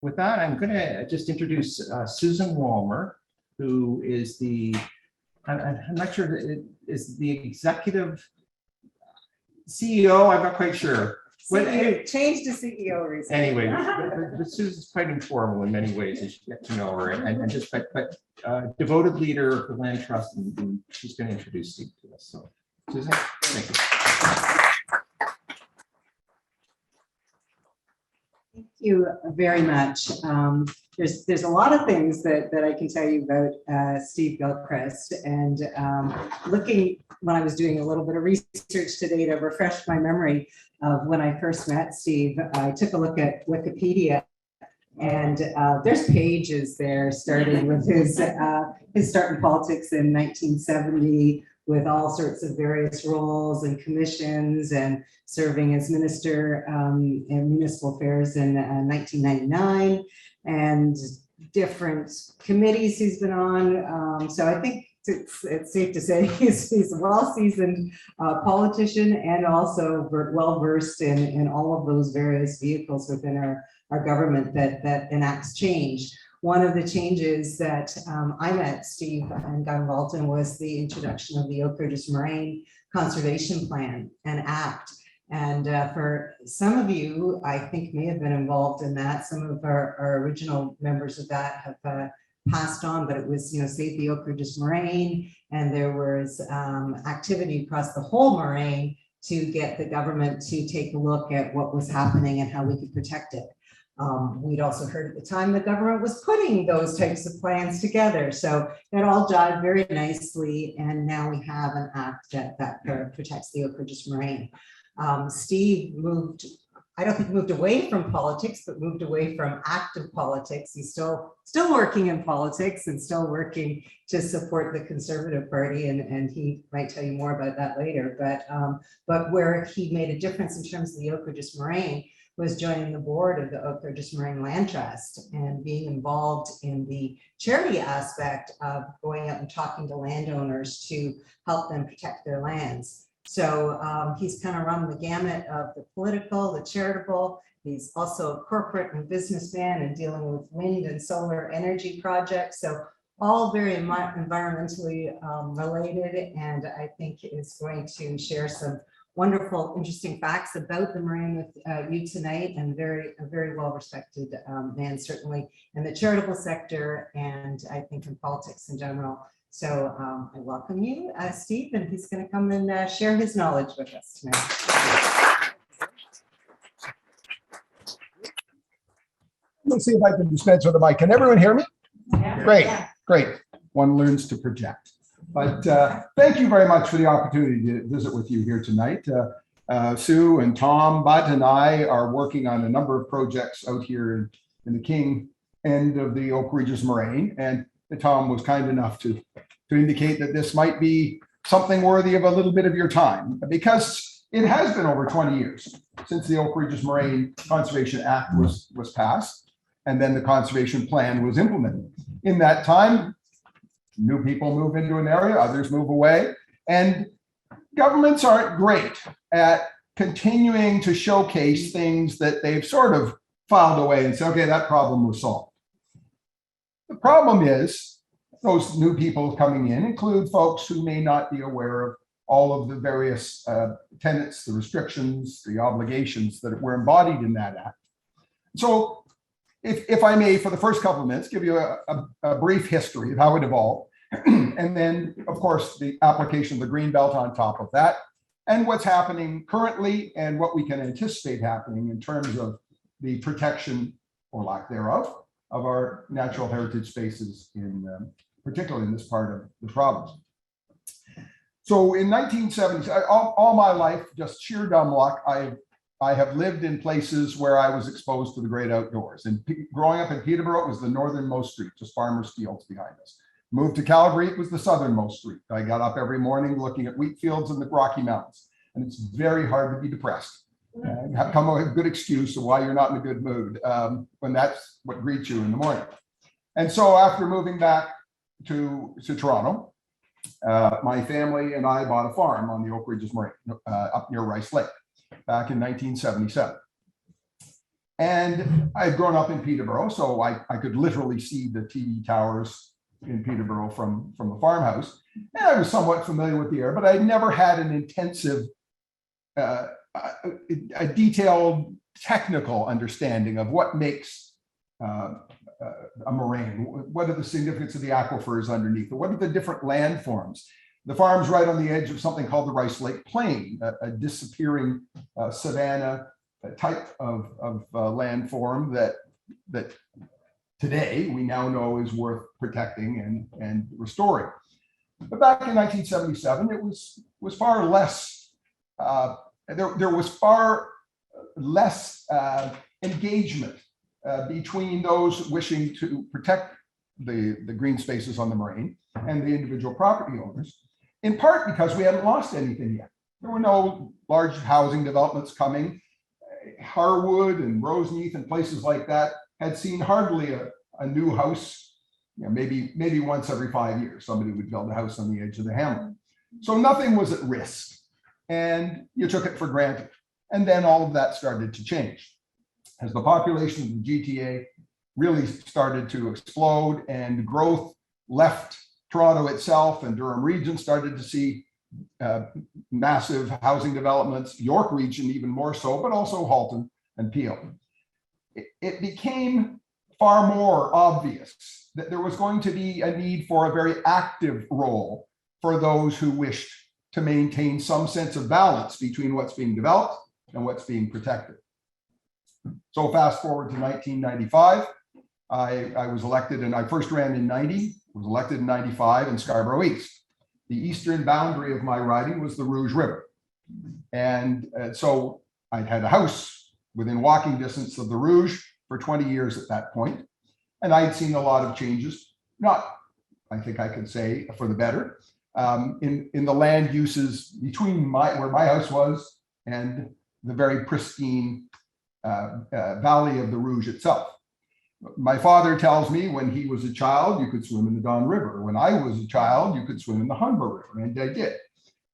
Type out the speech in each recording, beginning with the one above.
with that, I'm going to just introduce Susan Walmer, who is I'm not sure, is the executive CEO. I'm not quite sure. Changed to CEO recently. Anyway, but Susan's quite informal in many ways as you get to know her, and just but devoted leader of the Land Trust, and she's going to introduce Steve to us. So, Susan, thank you. Thank you very much. There's a lot of things that I can tell you about Steve Gilchrist, and looking when I was doing a little bit of research today to refresh my memory of when I first met Steve, I took a look at Wikipedia, and there's pages there starting with his start in politics in 1970, with all sorts of various roles and commissions, and serving as minister in municipal affairs in 1999, and different committees he's been on. So I think it's safe to say he's a well-seasoned politician, and also well-versed in all of those various vehicles within our government that enacts change. One of the changes that I met Steve and got involved in was the introduction of the Oak Ridges Moraine Conservation Plan and Act. And for some of you, I think may have been involved in that. Some of our original members of that have passed on, but it was, Save the Oak Ridges Moraine, and there was activity across the whole moraine to get the government to take a look at what was happening and how we could protect it. We'd also heard at the time the government was putting those types of plans together. So that all jived very nicely. And now we have an act that protects the Oak Ridges Moraine. Steve moved, I don't think moved away from politics, but moved away from active politics. He's still working in politics and still working to support the Conservative Party. And he might tell you more about that later. But where he made a difference in terms of the Oak Ridges Moraine was joining the board of the Oak Ridges Moraine Land Trust and being involved in the charity aspect of going out and talking to landowners to help them protect their lands. So he's kind of run the gamut of the political, the charitable. He's also a corporate and businessman and dealing with wind and solar energy projects. So all very environmentally related, and I think is going to share some wonderful, interesting facts about the Moraine with you tonight, and a very well-respected man, certainly in the charitable sector, and I think in politics in general. So I welcome you, Steve, and he's going to come and share his knowledge with us tonight. Let's see if I can dispense with the mic. Can everyone hear me? Yeah. Great, great. One learns to project. But thank you very much for the opportunity to visit with you here tonight. Sue and Tom, Butt and I are working on a number of projects out here in the King end of the Oak Ridges Moraine. And Tom was kind enough to indicate that this might be something worthy of a little bit of your time, because it has been over 20 years since the Oak Ridges Moraine Conservation Act was passed, and then the conservation plan was implemented. In that time, new people move into an area, others move away, and governments aren't great at continuing to showcase things that they've sort of filed away and say, okay, that problem was solved. The problem is those new people coming in include folks who may not be aware of all of the various tenets, the restrictions, the obligations that were embodied in that act. So if I may, for the first couple of minutes, give you a brief history of how it evolved, and then, of course, the application of the Greenbelt on top of that, and what's happening currently and what we can anticipate happening in terms of the protection, or lack thereof, of our natural heritage spaces, particularly in this part of the province. So in 1970s, all my life, just sheer dumb luck, I have lived in places where I was exposed to the great outdoors. And growing up in Peterborough, it was the northernmost street, just farmers' fields behind us. Moved to Calgary, it was the southernmost street. I got up every morning looking at wheat fields in the Rocky Mountains. And it's very hard to be depressed. Come up with a good excuse of why you're not in a good mood when that's what greets you in the morning. And so after moving back to Toronto, my family and I bought a farm on the Oak Ridges Moraine up near Rice Lake back in 1977. And I had grown up in Peterborough, so I could literally see the TV towers in Peterborough from the farmhouse. And I was somewhat familiar with the area, but I never had an intensive, a detailed technical understanding of what makes a moraine. What are the significance of the aquifers underneath? What are the different landforms? The farm's right on the edge of something called the Rice Lake Plain, a disappearing savanna type of landform that today we now know is worth protecting and restoring. But back in 1977, it was far less. There was far less engagement between those wishing to protect the green spaces on the moraine and the individual property owners, in part because we hadn't lost anything yet. There were no large housing developments coming. Harwood and Roseneath and places like that had seen hardly a new house. Maybe once every 5 years, somebody would build a house on the edge of the hamlet. So nothing was at risk, and you took it for granted. And then all of that started to change as the population of the GTA really started to explode and growth left Toronto itself, and Durham region started to see massive housing developments, York region even more so, but also Halton and Peel. It became far more obvious that there was going to be a need for a very active role for those who wished to maintain some sense of balance between what's being developed and what's being protected. So fast forward to 1995, I was elected, and I first ran in 90, was elected in 95 in Scarborough East. The eastern boundary of my riding was the Rouge River. And so I'd had a house within walking distance of the Rouge for 20 years at that point. And I'd seen a lot of changes, not, I think I could say, for the better, in the land uses between where my house was and the very pristine valley of the Rouge itself. My father tells me when he was a child, you could swim in the Don River. When I was a child, you could swim in the Humber River, and I did.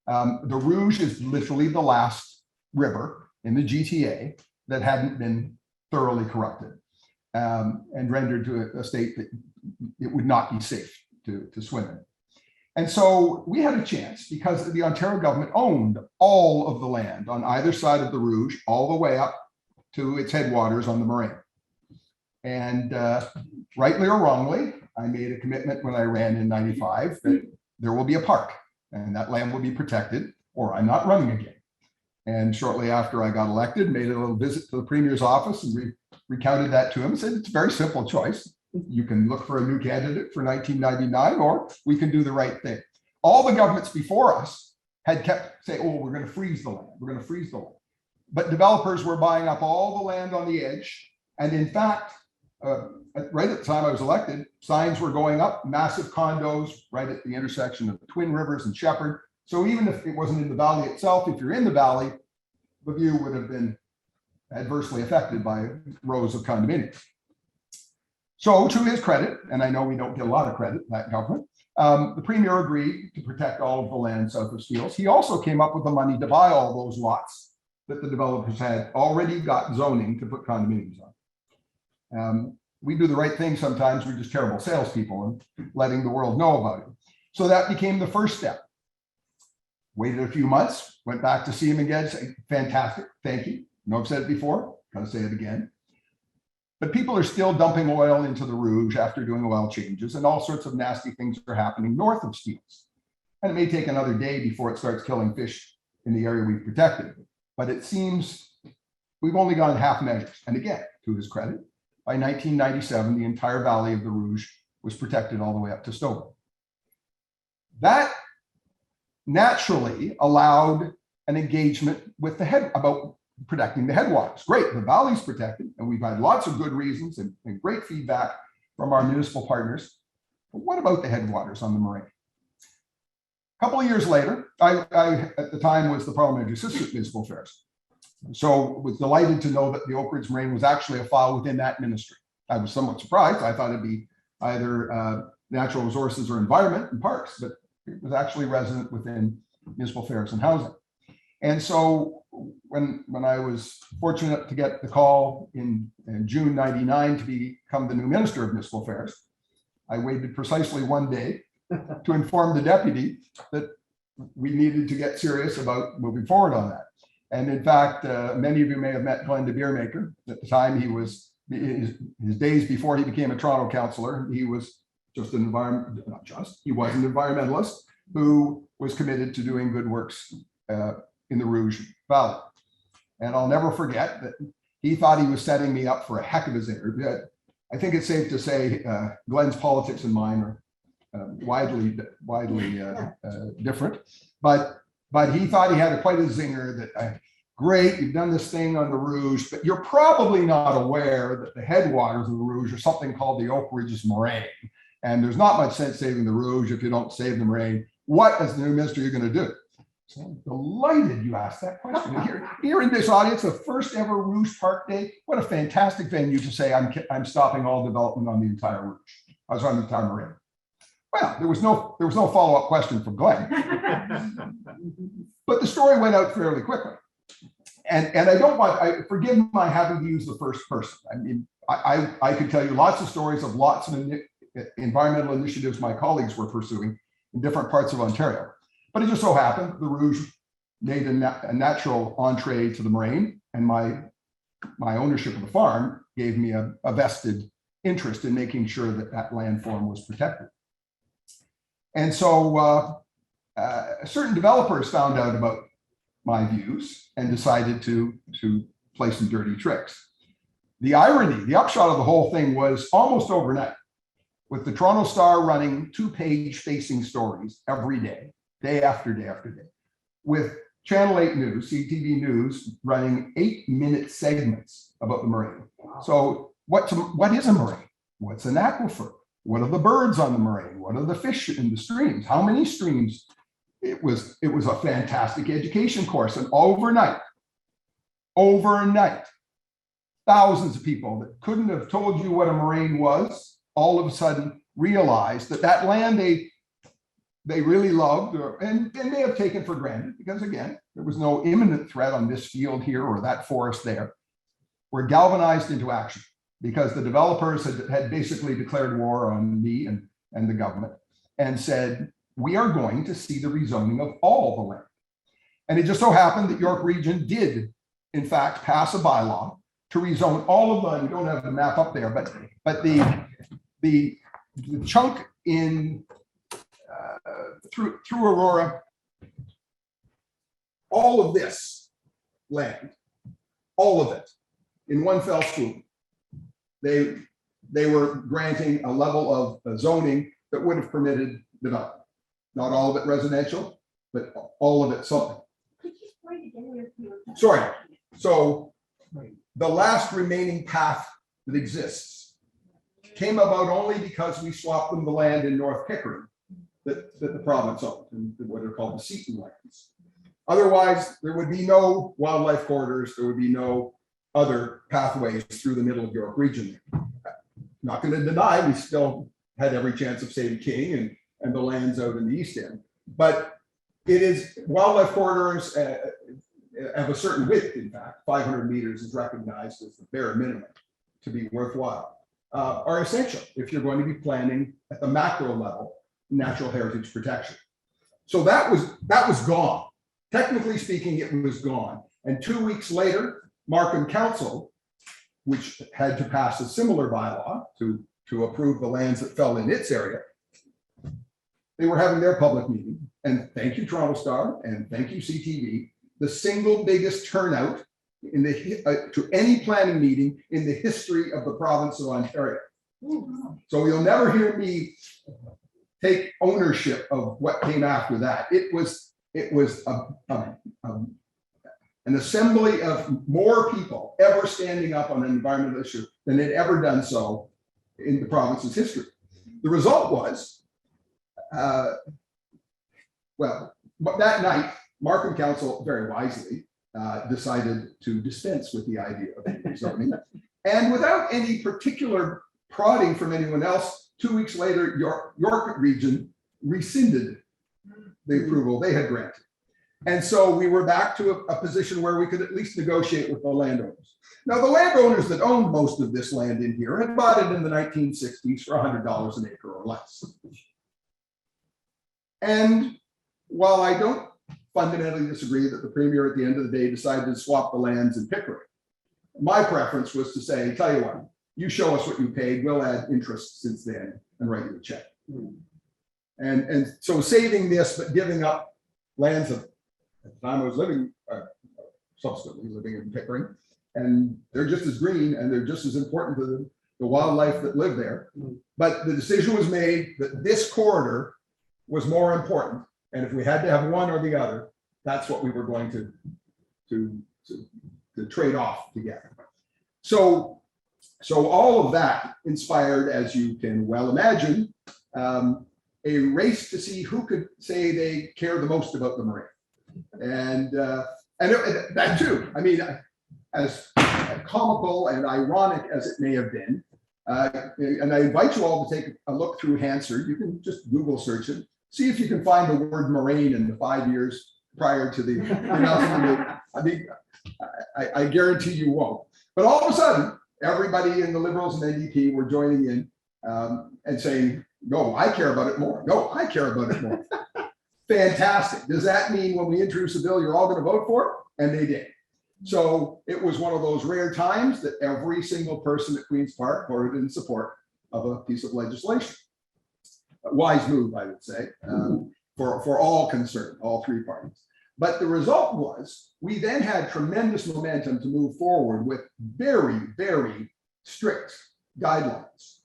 The Rouge is literally the last river in the GTA that hadn't been thoroughly corrupted and rendered to a state that it would not be safe to swim in. And so we had a chance because the Ontario government owned all of the land on either side of the Rouge, all the way up to its headwaters on the Moraine. And rightly or wrongly, I made a commitment when I ran in 95 that there will be a park and that land will be protected, or I'm not running again. And shortly after I got elected, made a little visit to the Premier's office and recounted that to him, said it's a very simple choice. You can look for a new candidate for 1999, or we can do the right thing. All the governments before us had kept saying, oh, we're going to freeze the land. We're going to freeze the land. But developers were buying up all the land on the edge. And in fact, right at the time I was elected, signs were going up, massive condos right at the intersection of the Twin Rivers and Shepherd. So even if it wasn't in the valley itself, if you're in the valley, the view would have been adversely affected by rows of condominiums. So to his credit, and I know we don't get a lot of credit, that government, the Premier agreed to protect all of the land south of Steeles. He also came up with the money to buy all those lots that the developers had already got zoning to put condominiums on. We do the right thing sometimes, we're just terrible salespeople and letting the world know about it. So that became the first step. Waited a few months, went back to see him again, saying, fantastic, thank you. No, I've said it before, gotta say it again. But people are still dumping oil into the Rouge after doing oil changes, and all sorts of nasty things are happening north of Steeles. And it may take another day before it starts killing fish in the area we've protected. But it seems we've only gone half measures. And again, to his credit, by 1997, the entire valley of the Rouge was protected all the way up to Stouffville. That naturally allowed an engagement with the head about protecting the headwaters. Great, the valley's protected, and we've had lots of good reasons and great feedback from our municipal partners. But what about the headwaters on the Moraine? A couple of years later, I at the time was the parliamentary assistant at municipal affairs. So was delighted to know that the Oak Ridge Moraine was actually a file within that ministry. I was somewhat surprised. I thought it'd be either natural resources or environment and parks, but it was actually resident within municipal affairs and housing. And so when I was fortunate to get the call in June '99 to become the new Minister of Municipal Affairs, I waited precisely 1 day to inform the deputy that we needed to get serious about moving forward on that. And in fact, many of you may have met Glenn de Beermaker. At the time, he was, his days before he became a Toronto councillor, he was just an he was an environmentalist who was committed to doing good works in the Rouge Valley. And I'll never forget that he thought he was setting me up for a heck of a zinger. I think it's safe to say Glenn's politics and mine are widely different, but he thought he had quite a zinger that great, you've done this thing on the Rouge, but you're probably not aware that the headwaters of the Rouge are something called the Oak Ridges Moraine. And there's not much sense saving the Rouge if you don't save the Moraine. What, as the new minister, are you going to do? So I'm delighted you asked that question. Here in this audience, the first ever Rouge Park Day. What a fantastic venue to say I'm stopping all development on the entire Rouge. I was on the entire Moraine. Well, there was no follow-up question from Glenn. But the story went out fairly quickly. And forgive my having to use the first person. I mean, I could tell you lots of stories of lots of environmental initiatives my colleagues were pursuing in different parts of Ontario. But it just so happened the Rouge made a natural entree to the Moraine, and my ownership of the farm gave me a vested interest in making sure that that landform was protected. And so certain developers found out about my views and decided to play some dirty tricks. The irony, the upshot of the whole thing was almost overnight, with the Toronto Star running 2-page facing stories every day, day after day after day, with Channel 8 News, CTV News, running 8-minute segments about the Moraine. So what is a Moraine? What's an aquifer? What are the birds on the Moraine? What are the fish in the streams? How many streams? It was a fantastic education course. And overnight, thousands of people that couldn't have told you what a moraine was, all of a sudden realized that land they really loved and may have taken for granted, because again, there was no imminent threat on this field here or that forest there, were galvanized into action because the developers had basically declared war on me and the government and said, we are going to see the rezoning of all the land. And it just so happened that York Region did, in fact, pass a bylaw to rezone all of the, we don't have the map up there, but the chunk in through Aurora, all of this land, all of it, in one fell swoop, they were granting a level of zoning that would have permitted development. Not all of it residential, but all of it something. Sorry. So the last remaining path that exists came about only because we swapped them the land in North Pickering that the province owned, and what are called the Seton lands. Otherwise, there would be no wildlife corridors. There would be no other pathways through the middle of York Region. Not going to deny we still had every chance of saving King and the lands out in the East End. But it is wildlife corridors of a certain width, in fact, 500 meters is recognized as the bare minimum to be worthwhile, are essential if you're going to be planning at the macro level natural heritage protection. So that was gone. Technically speaking, it was gone. And 2 weeks later, Markham Council, which had to pass a similar bylaw to approve the lands that fell in its area, they were having their public meeting, and thank you Toronto Star and thank you CTV, the single biggest turnout in to any planning meeting in the history of the province of Ontario. So you'll never hear me take ownership of what came after that. It was an assembly of more people ever standing up on an environmental issue than had ever done so in the province's history. The result was, well, that night, Markham Council very wisely decided to dispense with the idea of zoning. And without any particular prodding from anyone else, 2 weeks later, York Region rescinded the approval they had granted. And so we were back to a position where we could at least negotiate with the landowners. Now, the landowners that owned most of this land in here had bought it in the 1960s for $100 an acre or less. And while I don't fundamentally disagree that the premier at the end of the day decided to swap the lands in Pickering, my preference was to say, tell you what, you show us what you paid, we'll add interest since then and write you a check. And so saving this, but giving up lands that at the time I was living, subsequently living in Pickering, and they're just as green and they're just as important to the wildlife that live there. But the decision was made that this corridor was more important. And if we had to have one or the other, that's what we were going to trade off together. So all of that inspired, as you can well imagine, a race to see who could say they care the most about the Moraine. And that too, I mean, as comical and ironic as it may have been, and I invite you all to take a look through Hansard. You can just Google search it, see if you can find the word Moraine in the 5 years prior to the announcement. I mean, I guarantee you won't. But all of a sudden, everybody in the Liberals and NDP were joining in and saying, no, I care about it more. No, I care about it more. Fantastic. Does that mean when we introduce a bill, you're all going to vote for it? And they did. So it was one of those rare times that every single person at Queen's Park voted in support of a piece of legislation. A wise move, I would say, for all concerned, all three parties. But the result was we then had tremendous momentum to move forward with very, very strict guidelines.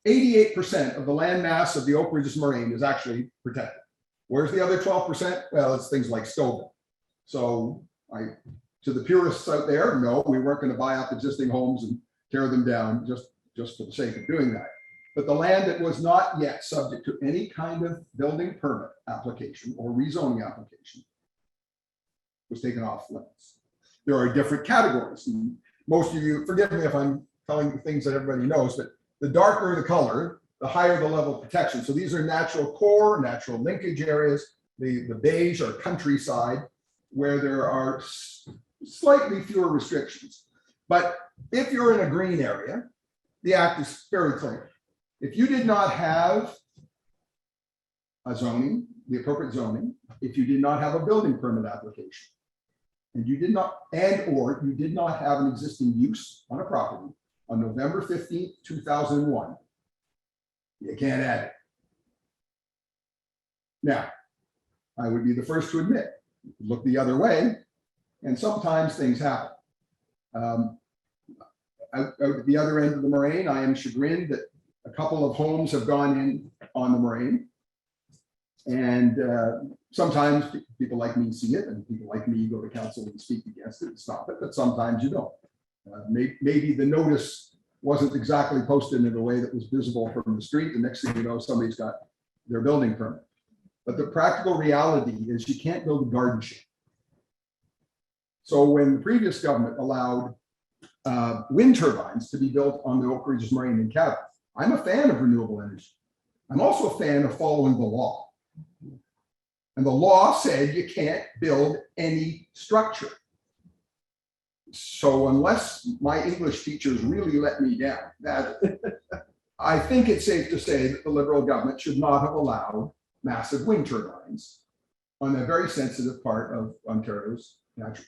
88% of the land mass of the Oak Ridges Moraine is actually protected. Where's the other 12%? Well, it's things like Stoughton. So to the purists out there, no, we weren't going to buy up existing homes and tear them down just for the sake of doing that. But the land that was not yet subject to any kind of building permit application or rezoning application was taken off limits. There are different categories. And most of you, forgive me if I'm telling you things that everybody knows, but the darker the color, the higher the level of protection. So these are natural core, natural linkage areas, the beige or countryside, where there are slightly fewer restrictions. But if you're in a green area, the act is very clear. If you did not have a zoning, the appropriate zoning, if you did not have a building permit application, and you did not, or you did not have an existing use on a property on November 15th, 2001, you can't add it. Now, I would be the first to admit, look the other way, and sometimes things happen. Out at the other end of the Moraine, I am chagrined that a couple of homes have gone in on the Moraine. And sometimes people like me see it, and people like me go to council and speak against it and stop it, but sometimes you don't. Maybe the notice wasn't exactly posted in a way that was visible from the street. The next thing you know, somebody's got their building permit. But the practical reality is you can't build a garden shed. So when the previous government allowed wind turbines to be built on the Oak Ridges Moraine in Canada, I'm a fan of renewable energy. I'm also a fan of following the law. And the law said you can't build any structure. So unless my English teachers really let me down, I think it's safe to say that the Liberal government should not have allowed massive wind turbines on a very sensitive part of Ontario's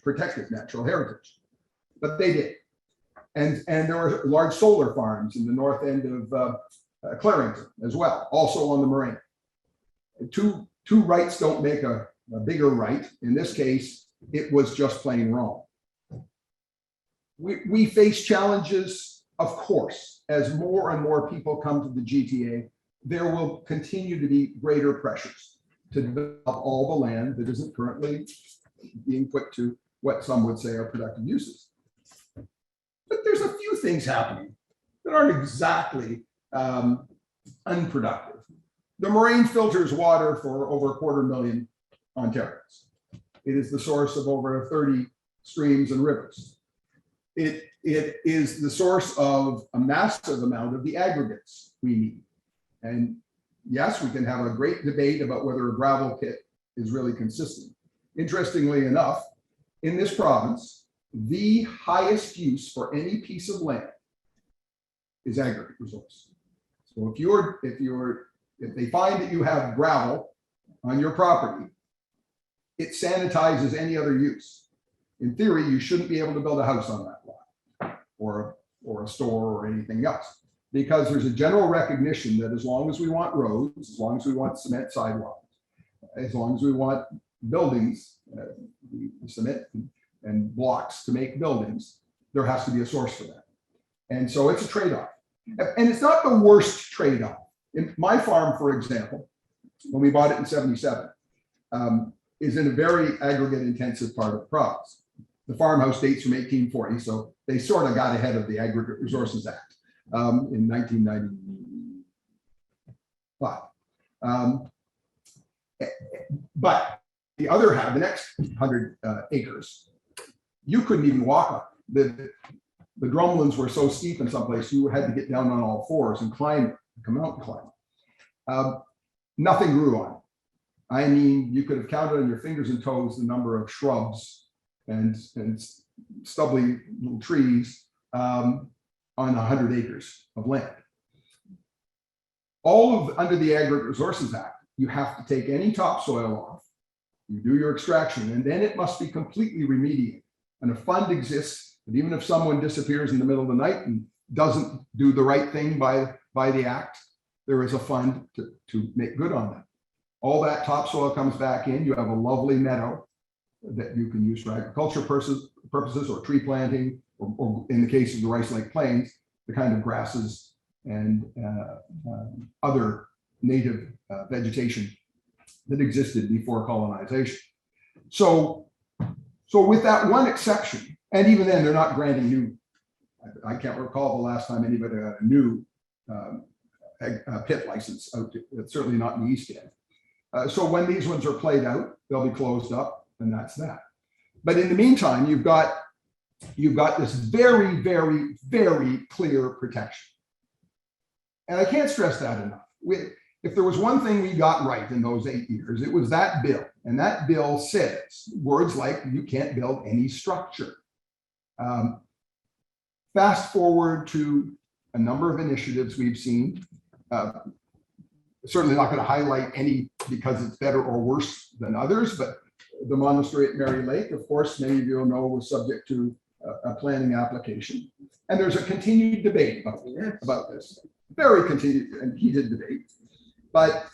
protected natural heritage. But they did. And there were large solar farms in the north end of Clarington as well, also on the Moraine. Two rights don't make a bigger right. In this case, it was just plain wrong. We face challenges, of course, as more and more people come to the GTA. There will continue to be greater pressures to develop all the land that isn't currently being put to what some would say are productive uses. But there's a few things happening that aren't exactly unproductive. The Moraine filters water for over 250,000 Ontarians. It is the source of over 30 streams and rivers. It is the source of a massive amount of the aggregates we need. And yes, we can have a great debate about whether a gravel pit is really consistent. interestingly enough, in this province, the highest use for any piece of land is aggregate resource. So if they find that you have gravel on your property, it sanitizes any other use. In theory, you shouldn't be able to build a house on that lot or a store or anything else, because there's a general recognition that as long as we want roads, as long as we want cement sidewalks, as long as we want buildings, cement and blocks to make buildings, there has to be a source for that. And so it's a trade-off. And it's not the worst trade-off. In my farm, for example, when we bought it in 77, is in a very aggregate intensive part of the province. The farmhouse dates from 1840, so they sort of got ahead of the Aggregate Resources Act in 1995. But the other half, the next 100 acres, you couldn't even walk on. The drumlins were so steep in some places, you had to get down on all fours and climb, come out and climb. Nothing grew on it. I mean, you could have counted on your fingers and toes the number of shrubs and stubbly little trees on 100 acres of land. Under the Aggregate Resources Act, you have to take any topsoil off, you do your extraction, and then it must be completely remediated. And a fund exists that even if someone disappears in the middle of the night and doesn't do the right thing by the act, there is a fund to make good on that. All that topsoil comes back in. You have a lovely meadow that you can use for agriculture purposes or tree planting, or in the case of the Rice Lake Plains, the kind of grasses and other native vegetation that existed before colonization. So with that one exception, and even then they're not granting new, I can't recall the last time anybody got a new pit license out, certainly not in the East End. So when these ones are played out, they'll be closed up, and that's that. But in the meantime, you've got this very, very, very clear protection. And I can't stress that enough. If there was one thing we got right in those 8 years, it was that bill. And that bill says words like you can't build any structure. Fast forward to a number of initiatives we've seen. Certainly not going to highlight any because it's better or worse than others, but the monastery at Mary Lake, of course, many of you know, was subject to a planning application. And there's a continued debate about this, very continued and heated debate. But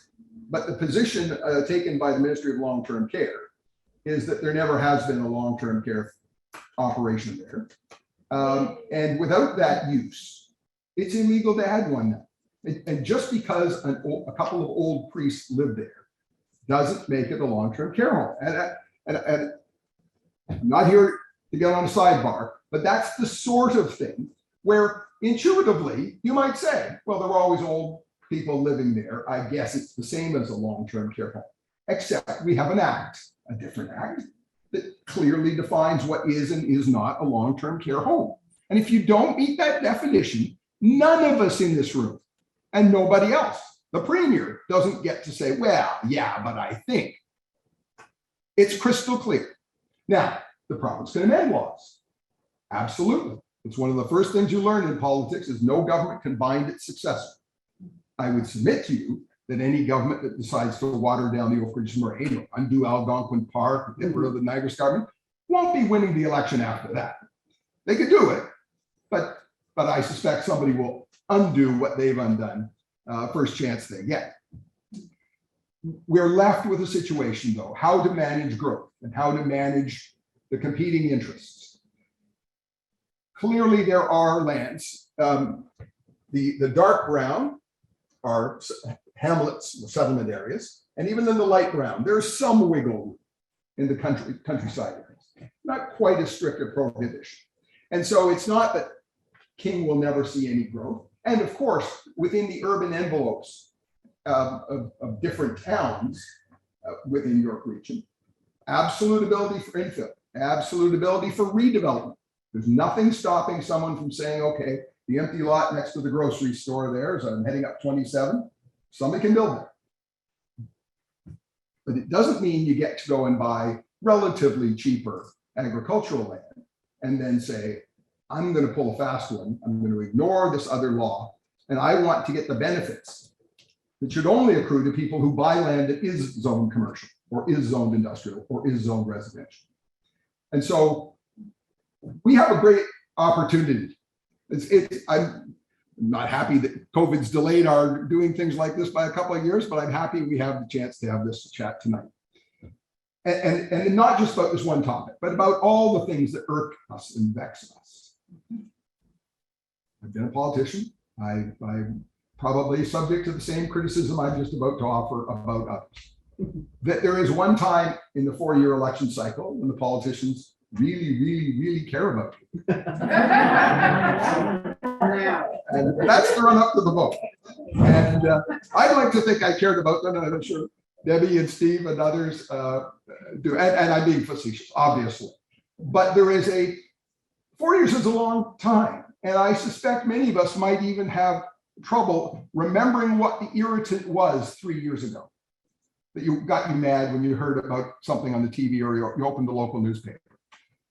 the position taken by the Ministry of Long-Term Care is that there never has been a long-term care operation there. And without that use, it's illegal to add one now. And just because a couple of old priests live there doesn't make it a long-term care home. And I'm not here to get on a sidebar, but that's the sort of thing where intuitively you might say, well, there were always old people living there. I guess it's the same as a long-term care home, except we have an act, a different act, that clearly defines what is and is not a long-term care home. And if you don't meet that definition, none of us in this room and nobody else, the premier, doesn't get to say, well, yeah, but I think. It's crystal clear. Now, the province can amend laws. Absolutely. It's one of the first things you learn in politics is no government can bind its successor. I would submit to you that any government that decides to water down the Oak Ridge Moraine or undo Algonquin Park or get rid of the Niagara Escarpment won't be winning the election after that. They could do it, but I suspect somebody will undo what they've undone first chance they get. We're left with a situation, though, how to manage growth and how to manage the competing interests. Clearly, there are lands. The dark brown are hamlets, settlement areas, and even in the light brown, there's some wiggle room in the countryside areas. Not quite as strict a prohibition. And so it's not that King will never see any growth. And of course, within the urban envelopes of different towns within York Region, absolute ability for infill, absolute ability for redevelopment. There's nothing stopping someone from saying, okay, the empty lot next to the grocery store there, as I'm heading up 27, somebody can build it. But it doesn't mean you get to go and buy relatively cheaper agricultural land and then say, I'm going to pull a fast one. I'm going to ignore this other law. And I want to get the benefits that should only accrue to people who buy land that is zoned commercial or is zoned industrial or is zoned residential. And so we have a great opportunity. I'm not happy that COVID's delayed our doing things like this by a couple of years, but I'm happy we have the chance to have this chat tonight. And not just about this one topic, but about all the things that irk us and vex us. I've been a politician. I'm probably subject to the same criticism I'm just about to offer about others. That there is one time in the 4-year election cycle when the politicians really care about you. And that's the run up to the vote. And I'd like to think I cared about them, and I'm sure Debbie and Steve and others do. And I'm being facetious, obviously. But there is 4 years is a long time. And I suspect many of us might even have trouble remembering what the irritant was 3 years ago. That got you mad when you heard about something on the TV or you opened the local newspaper.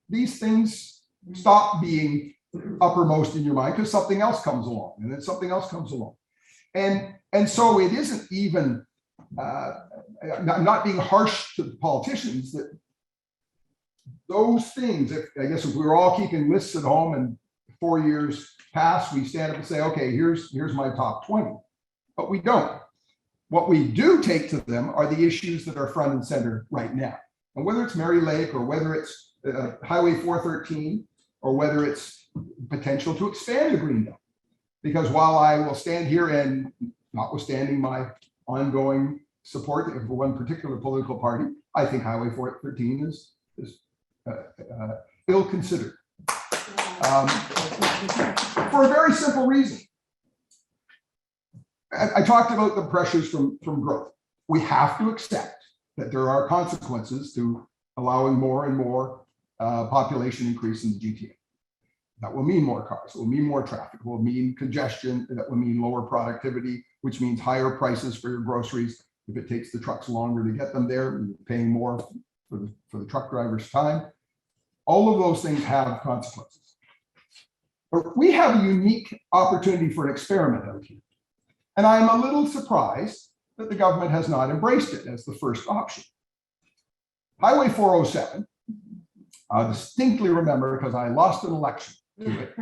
These things stop being uppermost in your mind because something else comes along, and then something else comes along. And so it isn't even, I'm not being harsh to the politicians, that those things, I guess if we were all keeping lists at home and 4 years pass, we stand up and say, okay, here's my top 20, but we don't. What we do take to them are the issues that are front and center right now. And whether it's Mary Lake or whether it's Highway 413 or whether it's potential to expand the Green Belt. Because while I will stand here and notwithstanding my ongoing support for one particular political party, I think Highway 413 is ill-considered. For a very simple reason. I talked about the pressures from growth. We have to accept that there are consequences to allowing more and more population increase in the GTA. That will mean more cars, it will mean more traffic, it will mean congestion, that will mean lower productivity, which means higher prices for your groceries. If it takes the trucks longer to get them there, you're paying more for the truck driver's time. All of those things have consequences. But we have a unique opportunity for an experiment out here. And I'm a little surprised that the government has not embraced it as the first option. Highway 407, I distinctly remember because I lost an election to it.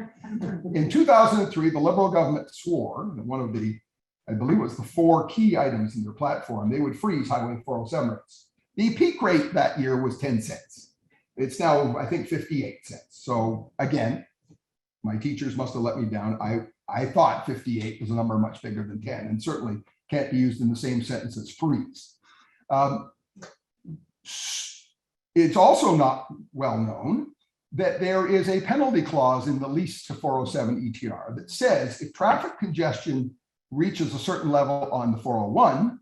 In 2003, the Liberal government swore that one of the, I believe it was the 4 key items in their platform, they would freeze Highway 407 rates. The peak rate that year was 10 cents. It's now, I think, 58 cents. So again, my teachers must have let me down. I thought 58 was a number much bigger than 10, and certainly can't be used in the same sentence as freeze. It's also not well known that there is a penalty clause in the lease to 407 ETR that says if traffic congestion reaches a certain level on the 401,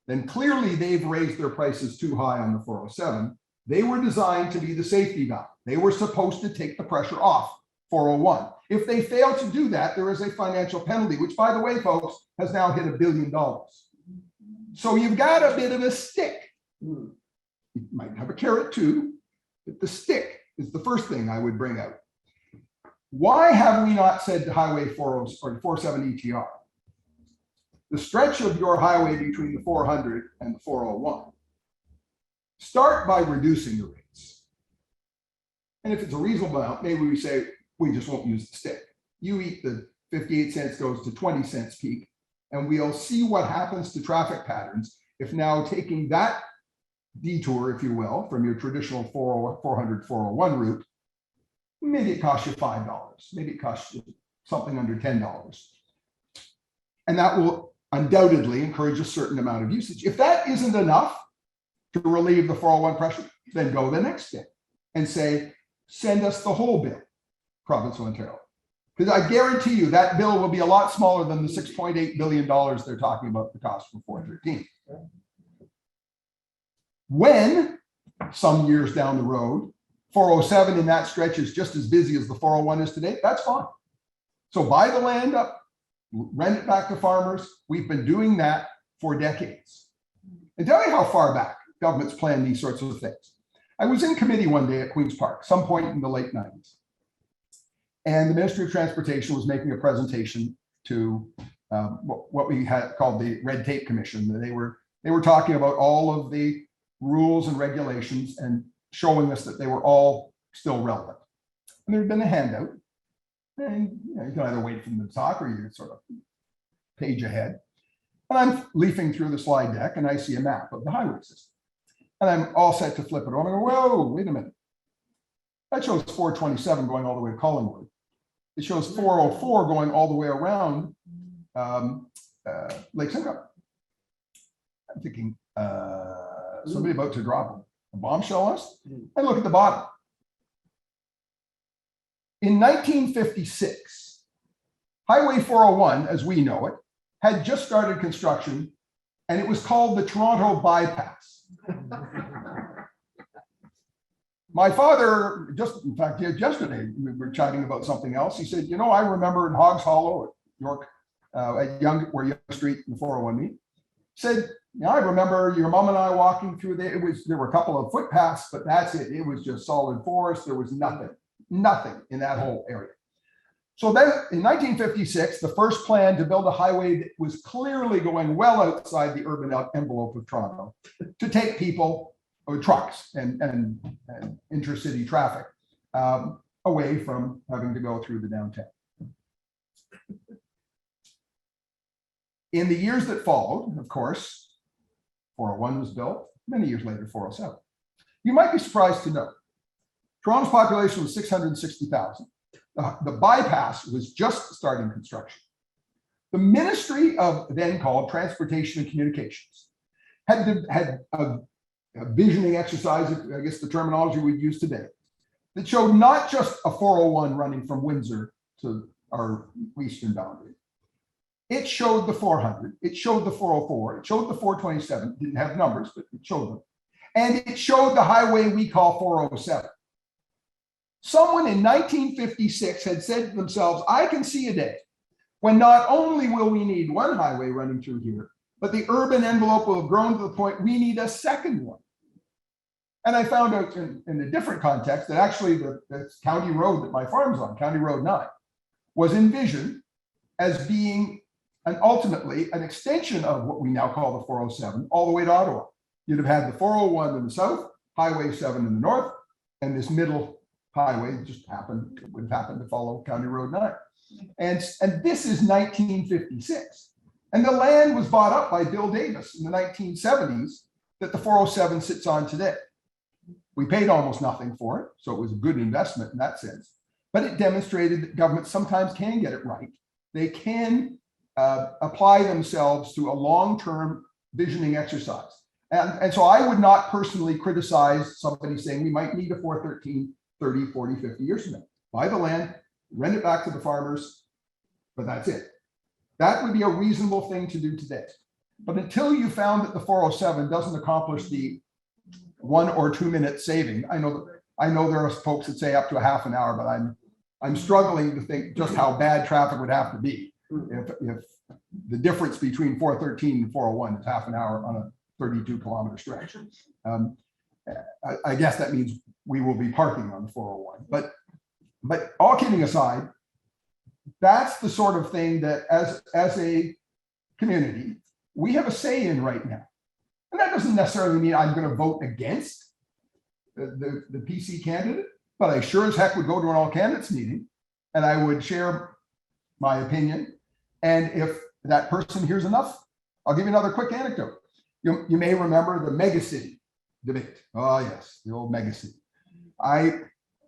then clearly they've raised their prices too high on the 407. They were designed to be the safety valve. They were supposed to take the pressure off 401. If they fail to do that, there is a financial penalty, which, by the way, folks, has now hit $1 billion. So you've got a bit of a stick. You might have a carrot too, but the stick is the first thing I would bring out. Why have we not said to Highway 407 ETR, the stretch of your highway between the 400 and the 401, start by reducing the rates. And if it's a reasonable amount, maybe we say, we just won't use the stick. You eat the 58 cents goes to 20 cents peak, and we'll see what happens to traffic patterns if now taking that detour, if you will, from your traditional 400, 401 route, maybe it costs you $5, maybe it costs you something under $10. And that will undoubtedly encourage a certain amount of usage. If that isn't enough to relieve the 401 pressure, then go the next step and say, send us the whole bill, Province of Ontario. Because I guarantee you that bill will be a lot smaller than the $6.8 billion they're talking about the cost for 413. When some years down the road, 407 in that stretch is just as busy as the 401 is today, that's fine. So buy the land up, rent it back to farmers. We've been doing that for decades. And tell me how far back governments plan these sorts of things. I was in committee one day at Queen's Park, some point in the late 90s. And the Ministry of Transportation was making a presentation to what we had called the Red Tape Commission. They were talking about all of the rules and regulations and showing us that they were all still relevant. And there had been a handout. And you can either wait for them to talk or you can sort of page ahead. And I'm leafing through the slide deck and I see a map of the highway system. And I'm all set to flip it over. I go, whoa, wait a minute. That shows 427 going all the way to Collingwood. It shows 404 going all the way around Lake Simcoe. I'm thinking, somebody about to drop a bombshell on us? And look at the bottom. In 1956, Highway 401, as we know it, had just started construction, and it was called the Toronto Bypass. My father, in fact, yesterday, we were chatting about something else. He said, you know, I remember in Hogs Hollow at York, where Yonge Street and the 401 meet. Said, yeah, I remember your mom and I walking through there. There were a couple of footpaths, but that's it. It was just solid forest. There was nothing in that whole area. So then in 1956, the first plan to build a highway that was clearly going well outside the urban envelope of Toronto to take people or trucks and intercity traffic away from having to go through the downtown. In the years that followed, of course, 401 was built, many years later, 407. You might be surprised to know, Toronto's population was 660,000. The bypass was just starting construction. The Ministry of then called Transportation and Communications had a visioning exercise, I guess the terminology we'd use today, that showed not just a 401 running from Windsor to our eastern boundary. It showed the 400, it showed the 404, it showed the 427, it didn't have numbers, but it showed them. And it showed the highway we call 407. Someone in 1956 had said to themselves, I can see a day when not only will we need one highway running through here, but the urban envelope will have grown to the point we need a second one. And I found out in a different context that actually the county road that my farm's on, County Road 9, was envisioned as being ultimately an extension of what we now call the 407 all the way to Ottawa. You'd have had the 401 in the south, Highway 7 in the north, and this middle highway would have happened to follow County Road 9. And this is 1956. And the land was bought up by Bill Davis in the 1970s that the 407 sits on today. We paid almost nothing for it, so it was a good investment in that sense. But it demonstrated that governments sometimes can get it right. They can apply themselves to a long-term visioning exercise. And so I would not personally criticize somebody saying we might need a 413 30, 40, 50 years from now. Buy the land, rent it back to the farmers, but that's it. That would be a reasonable thing to do today. But until you found that the 407 doesn't accomplish the 1 or 2 minute saving, I know there are folks that say up to a half an hour, but I'm struggling to think just how bad traffic would have to be if the difference between 413 and 401 is half an hour on a 32 kilometer stretch. I guess that means we will be parking on the 401. But all kidding aside, that's the sort of thing that as a community, we have a say in right now. And that doesn't necessarily mean I'm going to vote against the PC candidate, but I sure as heck would go to an all candidates meeting and I would share my opinion. And if that person hears enough, I'll give you another quick anecdote. You may remember the megacity debate. Oh yes, the old megacity. I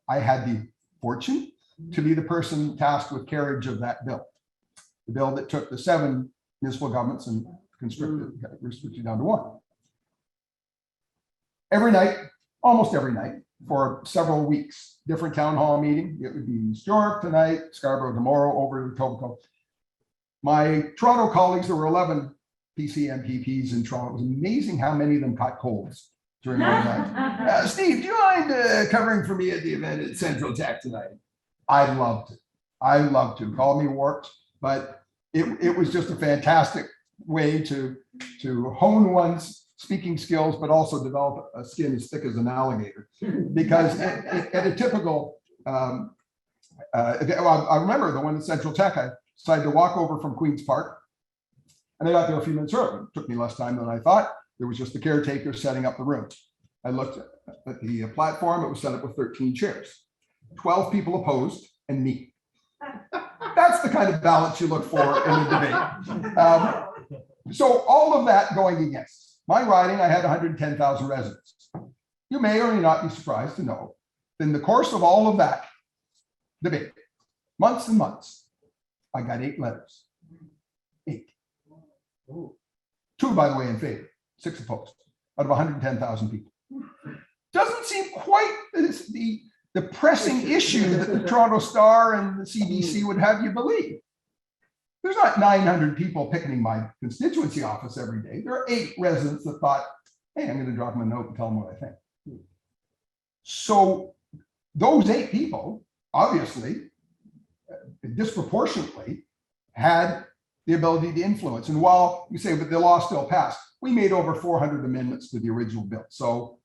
had the fortune to be the person tasked with carriage of that bill. The bill that took the 7 municipal governments and restricted down to 1. Every night, almost every night, for several weeks, different town hall meeting. It would be in East York tonight, Scarborough tomorrow, over to Etobicoke. My Toronto colleagues, there were 11 PC MPPs in Toronto. It was amazing how many of them caught colds during one night. Steve, do you mind covering for me at the event at Central Tech tonight? I'd love to. I'd love to. Call me warped, but it was just a fantastic way to hone one's speaking skills, but also develop a skin as thick as an alligator. Because at a typical, I remember the one at Central Tech, I decided to walk over from Queen's Park, and I got there a few minutes early. It took me less time than I thought. There was just the caretaker setting up the room. I looked at the platform. It was set up with 13 chairs, 12 people opposed, and me. That's the kind of balance you look for in a debate. So all of that going against my riding, I had 110,000 residents. You may or may not be surprised to know, in the course of all of that debate, months and months, I got 8 letters. 8. 2, by the way, in favor, 6 opposed, out of 110,000 people. Doesn't seem quite the pressing issue that the Toronto Star and the CBC would have you believe. There's not 900 people picketing my constituency office every day. There are 8 residents that thought, hey, I'm going to drop them a note and tell them what I think. So those 8 people, obviously, disproportionately, had the ability to influence. And while you say, but the law still passed, we made over 400 amendments to the original bill. So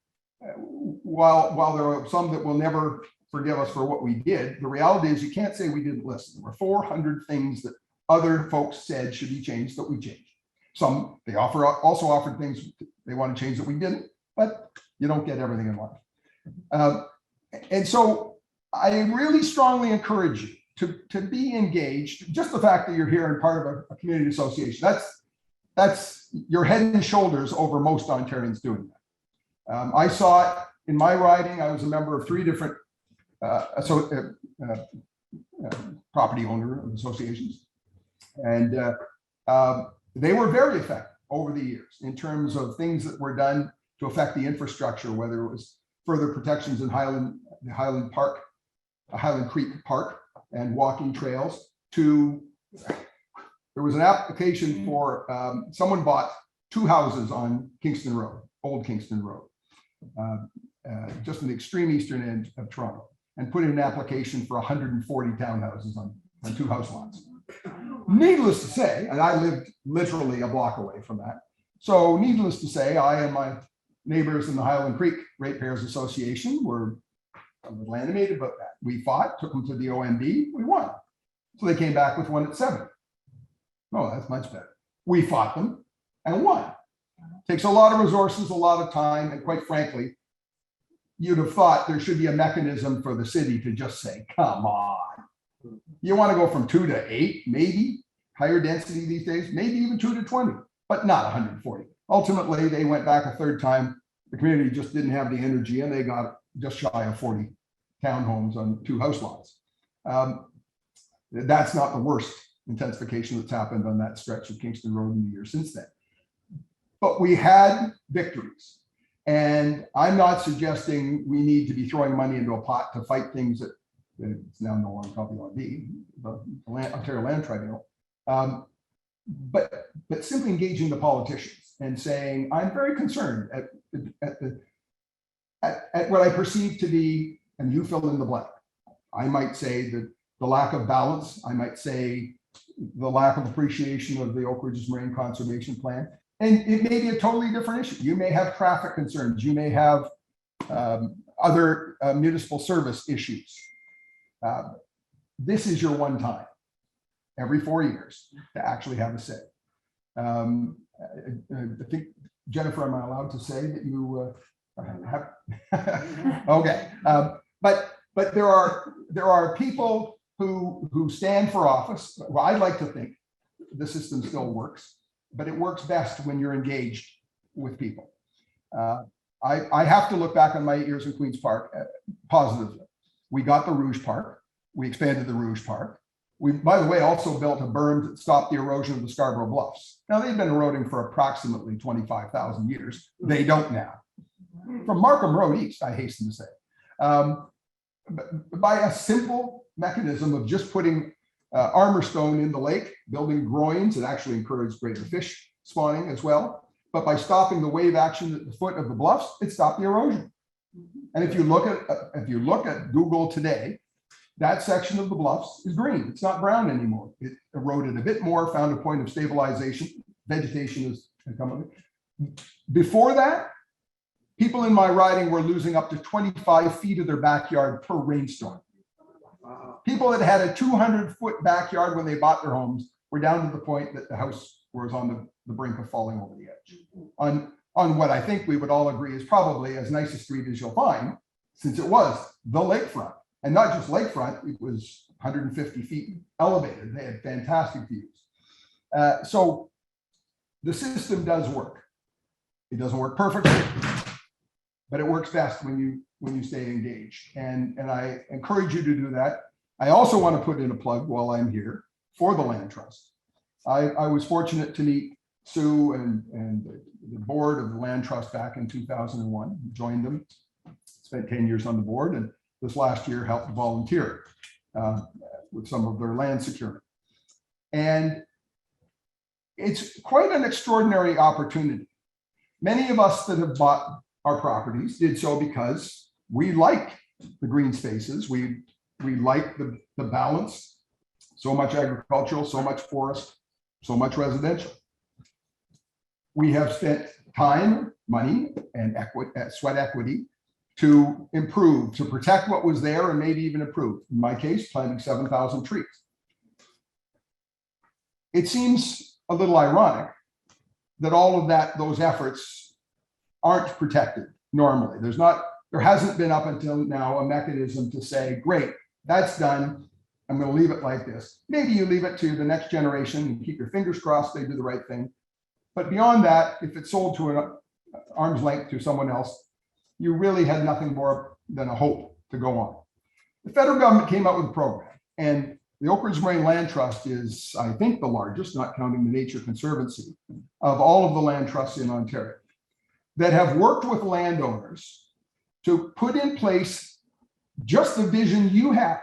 while there are some that will never forgive us for what we did, the reality is you can't say we didn't listen. There were 400 things that other folks said should be changed that we changed. Some they also offered things they want to change that we didn't, but you don't get everything in life. And so I really strongly encourage you to be engaged. Just the fact that you're here and part of a community association, that's you're head and shoulders over most Ontarians doing that. I saw it in my riding. I was a member of 3 different property owner associations, and they were very effective over the years in terms of things that were done to affect the infrastructure, whether it was further protections in Highland Creek Park and walking trails. There was an application for someone bought 2 houses on Kingston Road, Old Kingston Road, just in the extreme eastern end of Toronto, and put in an application for 140 townhouses on 2 house lots. Needless to say, and I lived literally a block away from that. So needless to say, I and my neighbors in the Highland Creek Ratepayers Association were a little animated about that. We fought, took them to the OMB, we won. So they came back with one at 7. Oh, that's much better. We fought them and won. Takes a lot of resources, a lot of time, and quite frankly, you'd have thought there should be a mechanism for the city to just say, come on. You want to go from 2 to 8, maybe higher density these days, maybe even 2 to 20, but not 140. Ultimately, they went back a 3rd time. The community just didn't have the energy, and they got just shy of 40 townhomes on 2 house lots. That's not the worst intensification that's happened on that stretch of Kingston Road in the years since then. But we had victories. And I'm not suggesting we need to be throwing money into a pot to fight things that it's now no longer probably on the Ontario Land Tribunal. But simply engaging the politicians and saying, I'm very concerned at what I perceive to be, and you fill in the blank. I might say that the lack of balance, I might say the lack of appreciation of the Oak Ridges Marine Conservation Plan. And it may be a totally different issue. You may have traffic concerns. You may have other municipal service issues. This is your one time, every 4 years, to actually have a say. I think, Jennifer, am I allowed to say that you have? Okay. But there are people who stand for office. Well, I'd like to think the system still works, but it works best when you're engaged with people. I have to look back on my years in Queen's Park positively. We got the Rouge Park. We expanded the Rouge Park. We, by the way, also built a berm that stopped the erosion of the Scarborough Bluffs. Now, they've been eroding for approximately 25,000 years. They don't now. From Markham Road East, I hasten to say. By a simple mechanism of just putting armor stone in the lake, building groins, it actually encouraged greater fish spawning as well. But by stopping the wave action at the foot of the bluffs, it stopped the erosion. And if you look at Google today, that section of the bluffs is green. It's not brown anymore. It eroded a bit more, found a point of stabilization. Vegetation has come up. Before that, people in my riding were losing up to 25 feet of their backyard per rainstorm. People that had a 200-foot backyard when they bought their homes were down to the point that the house was on the brink of falling over the edge. On what I think we would all agree is probably as nice a street as you'll find, since it was the lakefront. And not just lakefront, it was 150 feet elevated. They had fantastic views. So the system does work. It doesn't work perfectly, but it works best when you stay engaged. And I encourage you to do that. I also want to put in a plug while I'm here for the Land Trust. I was fortunate to meet Sue and the board of the Land Trust back in 2001, joined them, spent 10 years on the board, and this last year helped volunteer with some of their land security. And it's quite an extraordinary opportunity. Many of us that have bought our properties did so because we like the green spaces. We like the balance, so much agricultural, so much forest, so much residential. We have spent time, money, and sweat equity to improve, to protect what was there and maybe even improve. In my case, planting 7,000 trees. It seems a little ironic that all of those efforts aren't protected normally. There hasn't been up until now a mechanism to say, great, that's done. I'm going to leave it like this. Maybe you leave it to the next generation and keep your fingers crossed they do the right thing. But beyond that, if it's sold to an arm's length to someone else, you really had nothing more than a hope to go on. The federal government came out with a program, and the Oak Ridge Moraine Land Trust is, I think, the largest, not counting the Nature Conservancy, of all of the land trusts in Ontario that have worked with landowners to put in place just the vision you have,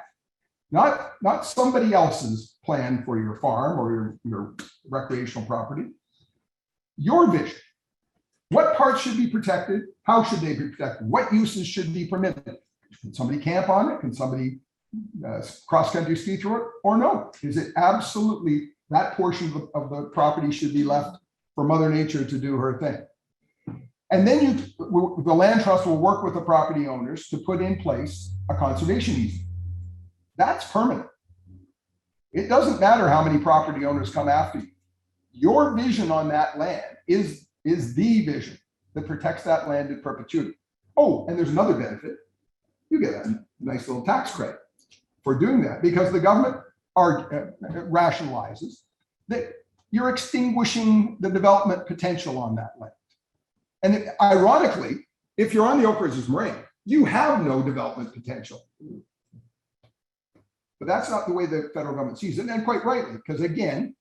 not somebody else's plan for your farm or your recreational property, your vision. What parts should be protected? How should they be protected? What uses should be permitted? Can somebody camp on it? Can somebody cross-country ski through it, or no? Is it absolutely that portion of the property should be left for Mother Nature to do her thing? And then the land trust will work with the property owners to put in place a conservation easement. That's permanent. It doesn't matter how many property owners come after you. Your vision on that land is the vision that protects that land in perpetuity. Oh, and there's another benefit. You get a nice little tax credit for doing that, because the government rationalizes that you're extinguishing the development potential on that land. And ironically, if you're on the Oak Ridge Moraine, you have no development potential. But that's not the way the federal government sees it, and quite rightly, because again,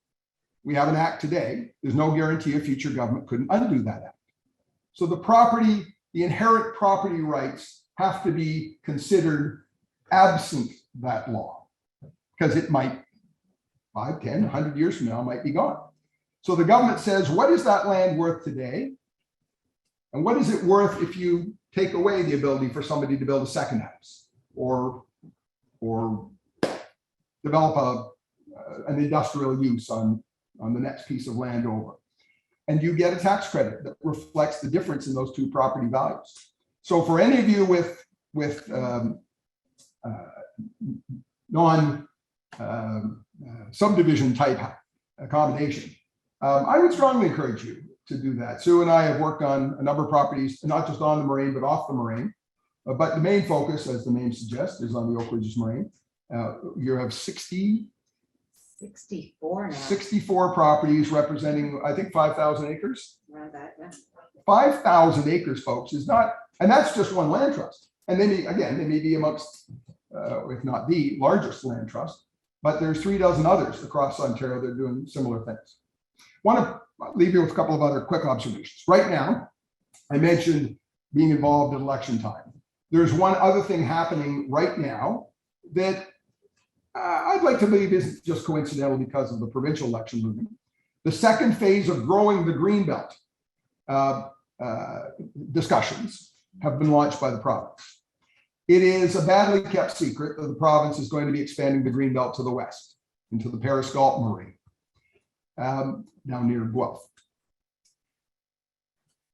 we have an act today. There's no guarantee a future government couldn't undo that act. So the inherent property rights have to be considered absent that law, because it might 5, 10, 100 years from now might be gone. So the government says, what is that land worth today? And what is it worth if you take away the ability for somebody to build a second house or develop an industrial use on the next piece of land over? And you get a tax credit that reflects the difference in those two property values. So for any of you with non subdivision type accommodation, I would strongly encourage you to do that. Sue and I have worked on a number of properties, not just on the Moraine, but off the Moraine. But the main focus, as the name suggests, is on the Oak Ridge Moraine. You have 64 now. 64 properties representing, I think, 5,000 acres. Around that, yeah. 5,000 acres, folks, is not, and that's just one land trust. And they may be amongst, if not the largest land trust, but there's 3 dozen others across Ontario that are doing similar things. Want to leave you with a couple of other quick observations. Right now, I mentioned being involved at election time. There's one other thing happening right now that I'd like to believe isn't just coincidental because of the provincial election movement. The second phase of growing the Greenbelt discussions have been launched by the province. It is a badly kept secret that the province is going to be expanding the Greenbelt to the west, into the Paris Galt Moraine, down near Guelph.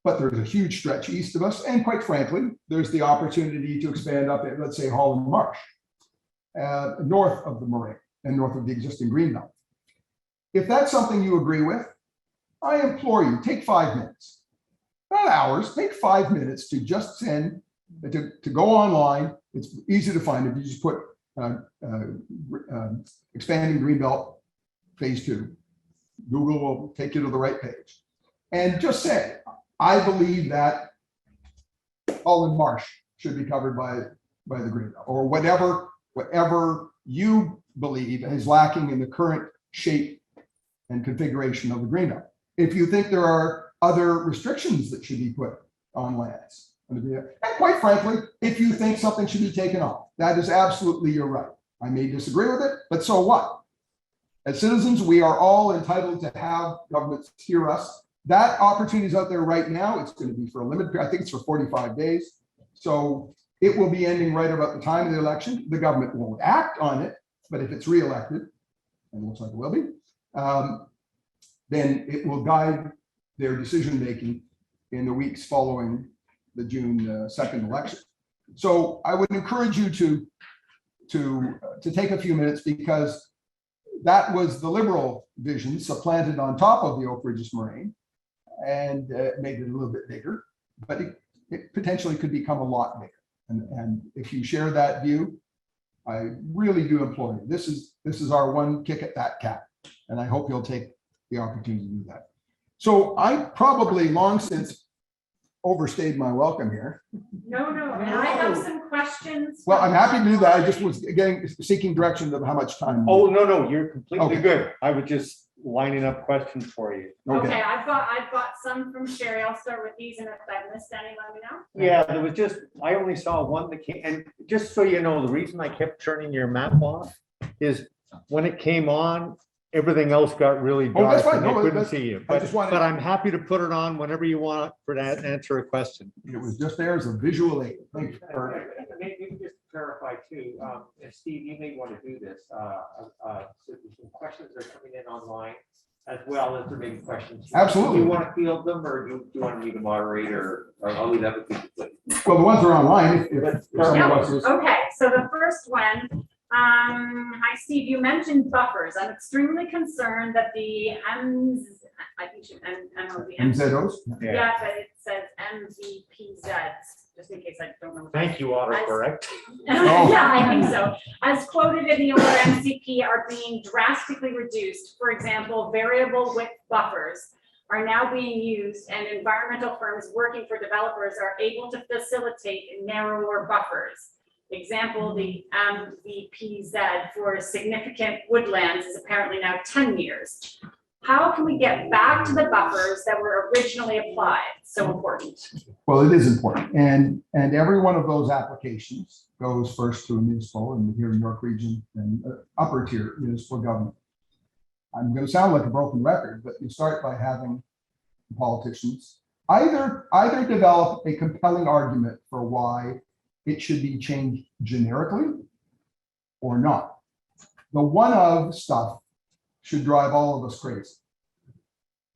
But there's a huge stretch east of us. And quite frankly, there's the opportunity to expand up at, let's say, Holland Marsh, north of the Moraine and north of the existing Greenbelt. If that's something you agree with, I implore you, take 5 minutes, not hours, take 5 minutes to just send, to go online. It's easy to find if you just put expanding Greenbelt phase 2. Google will take you to the right page. And just say, I believe that Holland Marsh should be covered by the Greenbelt, or whatever you believe is lacking in the current shape and configuration of the Greenbelt. If you think there are other restrictions that should be put on lands, and quite frankly, if you think something should be taken off, that is absolutely your right. I may disagree with it, but so what? As citizens, we are all entitled to have governments hear us. That opportunity is out there right now. It's going to be for a limited period. I think it's for 45 days. So it will be ending right about the time of the election. The government won't act on it, but if it's reelected, and it looks like it will be, then it will guide their decision-making in the weeks following the June 2nd election. So I would encourage you to take a few minutes, because that was the Liberal vision supplanted on top of the Oak Ridges Moraine, and made it a little bit bigger, but it potentially could become a lot bigger. And if you share that view, I really do implore you. This is our one kick at that cat, and I hope you'll take the opportunity to do that. So I probably long since overstayed my welcome here. No, and I have some questions. Well, I'm happy to do that. I just was seeking direction of how much time. Oh, no, you're completely Okay. good. I was just lining up questions for you. Okay, I've got some from Sherry. I'll start with these, and if I missed any, let me know. Yeah, there was just, I only saw one that came, and just so you know, the reason I kept turning your map off is when it came on, everything else got really Oh, that's dark fine. and I No, couldn't that's- see you. I But just wanted- but I'm happy to put it on whenever you want for that, answer a question. It was just there as a visual aid. Thank you. Maybe just clarify too, and Steve, you may want to do this. So there's some questions that are coming in online, as well as there may be questions. Absolutely. Do you want to field them, or do you want me to moderate, or I'll leave that with you? Well, the ones that are online, if someone Yeah, wants to. okay, so the first one, hi Steve, you mentioned buffers. I'm extremely concerned that the I think should MZOs. Yeah, but it says MVPZs, just in case I don't know. Thank you, autocorrect. Yeah, I think so. As quoted in the ORMCP are being drastically reduced. For example, variable width buffers are now being used, and environmental firms working for developers are able to facilitate narrower buffers. Example, the MVPZ for significant woodlands is apparently now 10 years. How can we get back to the buffers that were originally applied? So important. Well, it is important. And every one of those applications goes first to a municipal, and here in York Region and upper tier municipal government. I'm going to sound like a broken record, but you start by having politicians either develop a compelling argument for why it should be changed generically or not. The one of stuff should drive all of us crazy.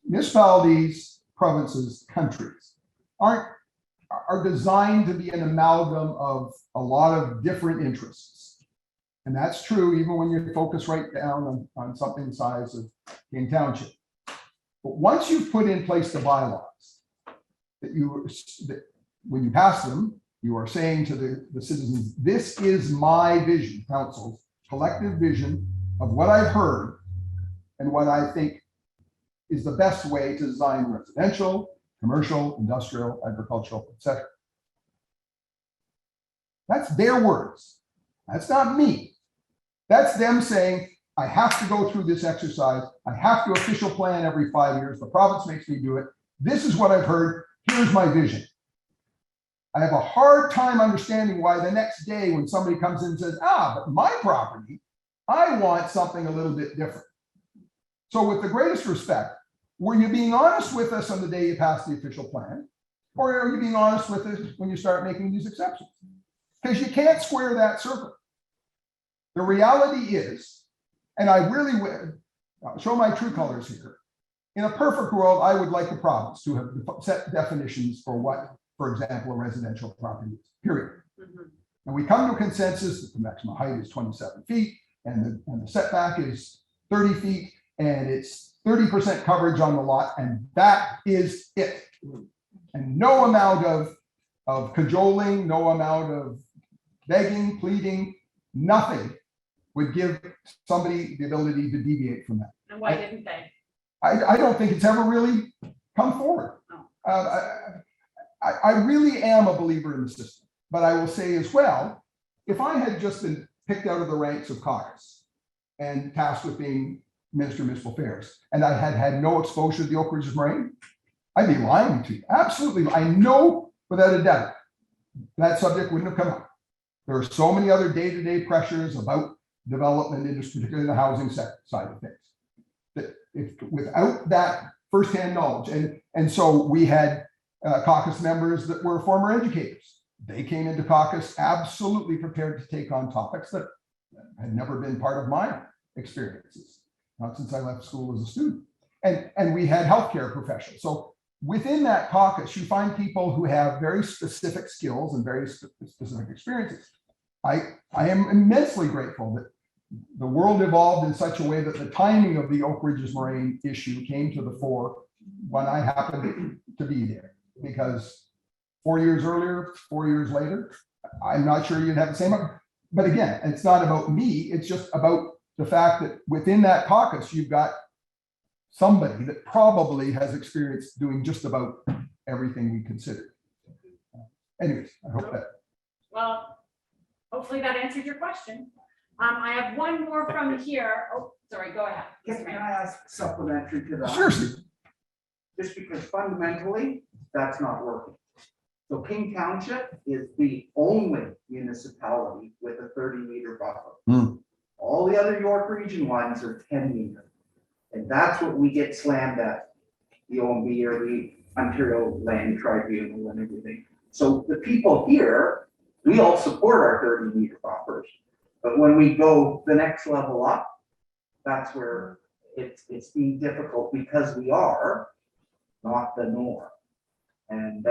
Municipalities, provinces, countries are designed to be an amalgam of a lot of different interests. And that's true even when you focus right down on something the size of King Township. But once you've put in place the bylaws, that when you pass them, you are saying to the citizens, this is my vision, council's collective vision of what I've heard and what I think is the best way to design residential, commercial, industrial, agricultural, etc. That's their words. That's not me. That's them saying, I have to go through this exercise. I have to official plan every 5 years. The province makes me do it. This is what I've heard. Here's my vision. I have a hard time understanding why the next day when somebody comes in and says, but my property, I want something a little bit different. So with the greatest respect, were you being honest with us on the day you passed the official plan? Or are you being honest with us when you start making these exceptions? Because you can't square that circle. The reality is, and I really would show my true colors here, In a perfect world, I would like the province to have set definitions for what, for example, a residential property is, period. And we come to a consensus that the maximum height is 27 feet and the setback is 30 feet and it's 30% coverage on the lot, and that is it. And no amount of cajoling, no amount of begging, pleading, nothing would give somebody the ability to deviate from that. And why didn't they? I don't think it's ever really come forward. I really am a believer in the system, but I will say as well, if I had just been picked out of the ranks of caucus and tasked with being Minister of Municipal Affairs, and I had had no exposure to the Oak Ridges Moraine, I'd be lying to you. Absolutely. I know without a doubt that subject wouldn't have come up. There are so many other day-to-day pressures about development industry, particularly the housing side of things, that if without that firsthand knowledge, and so we had caucus members that were former educators. They came into caucus absolutely prepared to take on topics that had never been part of my experiences, not since I left school as a student. And we had healthcare professionals. So within that caucus, you find people who have very specific skills and very specific experiences. I am immensely grateful that the world evolved in such a way that the timing of the Oak Ridges Moraine issue came to the fore when I happened to be there. Because 4 years earlier, 4 years later, I'm not sure you'd have the same. But again, it's not about me. It's just about the fact that within that caucus, you've got somebody that probably has experience doing just about everything we consider. Anyways, I hope that. Well, hopefully that answered your question. I have one more from here. Oh, sorry, go ahead. Can I ask supplementary to that? Sure, Steve. Just because fundamentally, that's not working. So King Township is the only municipality with a 30-meter buffer. All the other York Region ones are 10 meters. And that's what we get slammed at, the OMB or the Ontario Land Tribunal and everything. So the people here, we all support our 30-meter buffers. But when we go the next level up, that's where it's being difficult because we are not the norm. And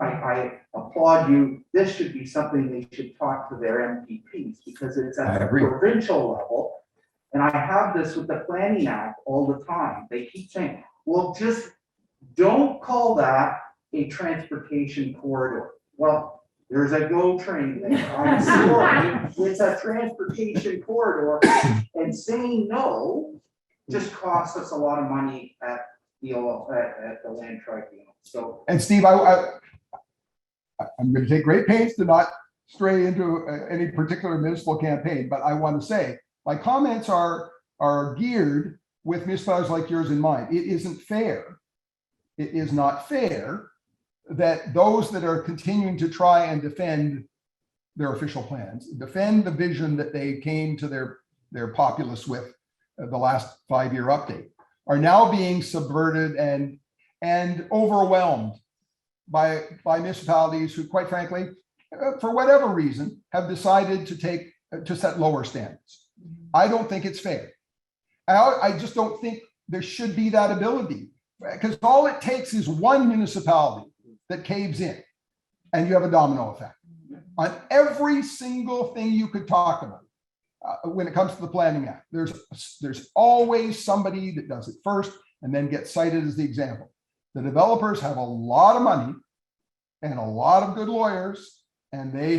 I applaud you. This should be something they should talk to their MPPs because it's at the provincial level. And I have this with the Planning Act all the time. They keep saying, well, just don't call that a transportation corridor. Well, there's a GO train there. I'm sorry, it's a transportation corridor. And saying no just costs us a lot of money at the land tribunal. So, And Steve, I'm going to take great pains to not stray into any particular municipal campaign, but I want to say my comments are geared with municipalities like yours in mind. It isn't fair. It is not fair that those that are continuing to try and defend their official plans, defend the vision that they came to their populace with the last 5-year update, are now being subverted and overwhelmed by municipalities who, quite frankly, for whatever reason, have decided to set lower standards. I don't think it's fair. I just don't think there should be that ability, because all it takes is one municipality that caves in and you have a domino effect on every single thing you could talk about. When it comes to the Planning Act, there's always somebody that does it first and then gets cited as the example. The developers have a lot of money and a lot of good lawyers, and they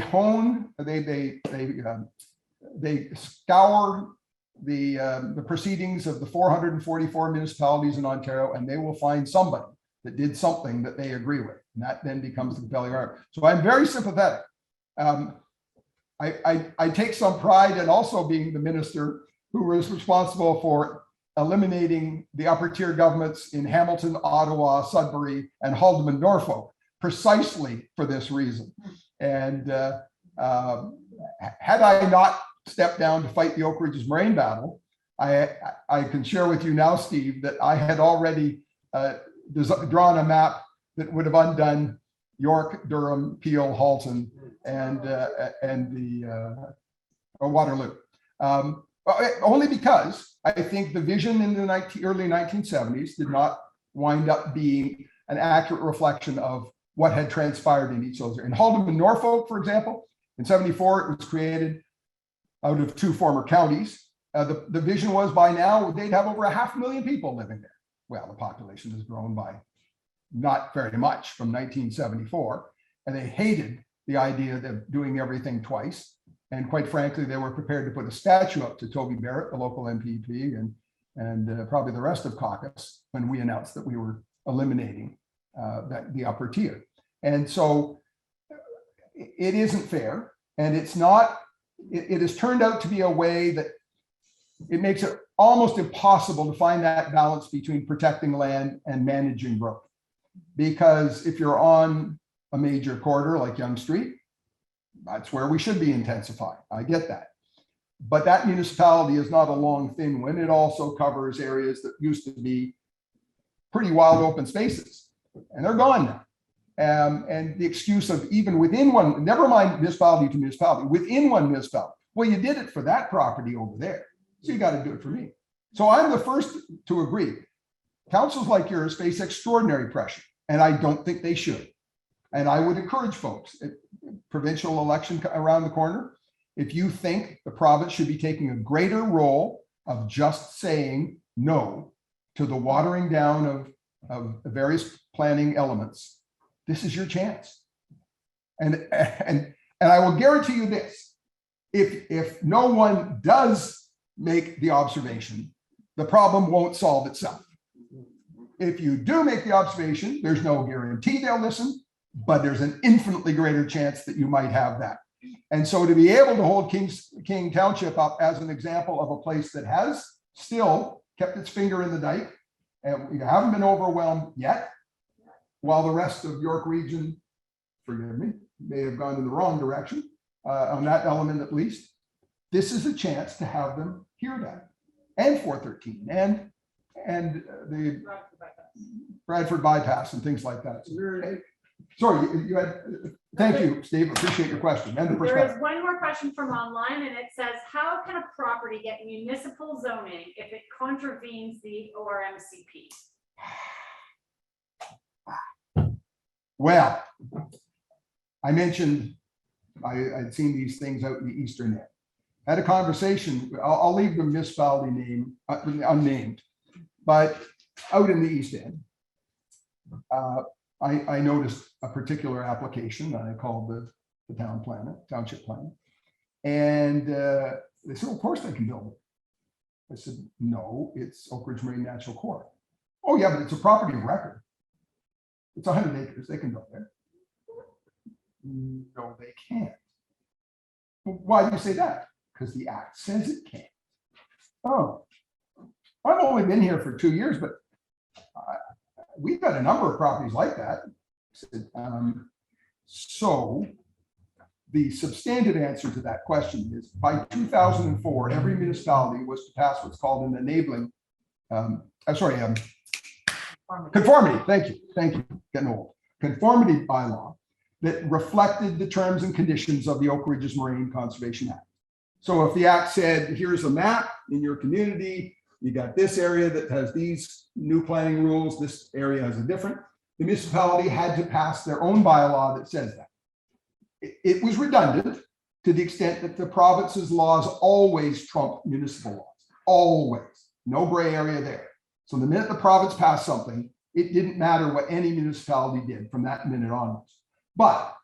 scour the proceedings of the 444 municipalities in Ontario, and they will find somebody that did something that they agree with, and that then becomes the compelling argument. So I'm very sympathetic. I take some pride in also being the minister who was responsible for eliminating the upper tier governments in Hamilton, Ottawa, Sudbury, and Haldimand, Norfolk, precisely for this reason. And had I not stepped down to fight the Oak Ridges Moraine battle, I can share with you now, Steve, that I had already drawn a map that would have undone York, Durham, Peel, Halton, and the Waterloo. Only because I think the vision in the early 1970s did not wind up being an accurate reflection of what had transpired in each of those. In Haldeman, Norfolk, for example, in 74, it was created out of 2 former counties. The vision was by now they'd have over 500,000 people living there. Well, the population has grown by not very much from 1974, and they hated the idea of doing everything twice. And quite frankly, they were prepared to put a statue up to Toby Barrett, the local MPP, and probably the rest of caucus when we announced that we were eliminating the upper tier. And so it isn't fair, and it's not. It has turned out to be a way that it makes it almost impossible to find that balance between protecting land and managing growth. Because if you're on a major corridor like Yonge Street, that's where we should be intensifying. I get that. But that municipality is not a long, thin one. It also covers areas that used to be pretty wild open spaces, and they're gone now. And the excuse of even within one, never mind municipality to municipality, within one municipality, well, you did it for that property over there, so you got to do it for me. So I'm the first to agree. Councils like yours face extraordinary pressure, and I don't think they should. And I would encourage folks, provincial election around the corner, if you think the province should be taking a greater role of just saying no to the watering down of various planning elements, this is your chance. And I will guarantee you this, if no one does make the observation, the problem won't solve itself. If you do make the observation, there's no guarantee they'll listen, but there's an infinitely greater chance that you might have that. And so to be able to hold King Township up as an example of a place that has still kept its finger in the dike, and we haven't been overwhelmed yet, while the rest of York Region, forgive me, may have gone in the wrong direction on that element at least, this is a chance to have them hear that. And 413 and the Bradford bypass and things like that. So sorry, you had, thank you, Steve, appreciate your question and the There perspective. is one more question from online, and it says, how can a property get municipal zoning if it contravenes the ORMCP? Well, I mentioned I'd seen these things out in the Eastern End. I had a conversation, I'll leave the municipality name unnamed, but out in the East End, I noticed a particular application that I called the township plan. And they said, well, of course they can build it. I said, no, it's Oak Ridge Marine Natural Corps. Oh yeah, but it's a property of record. It's 100 acres, they can build there. No, they can't. Why do you say that? Because the act says it can't. Oh, I've only been here for 2 years, but we've got a number of properties like that. So the substantive answer to that question is by 2004, every municipality was to pass what's called an enabling, conformity. Thank you, getting old. Conformity bylaw that reflected the terms and conditions of the Oak Ridges Marine Conservation Act. So if the act said, here's a map in your community, you got this area that has these new planning rules, this area has a different, the municipality had to pass their own bylaw that says that. It was redundant to the extent that the province's laws always trump municipal laws, always, no gray area there. So the minute the province passed something, it didn't matter what any municipality did from that minute onwards. But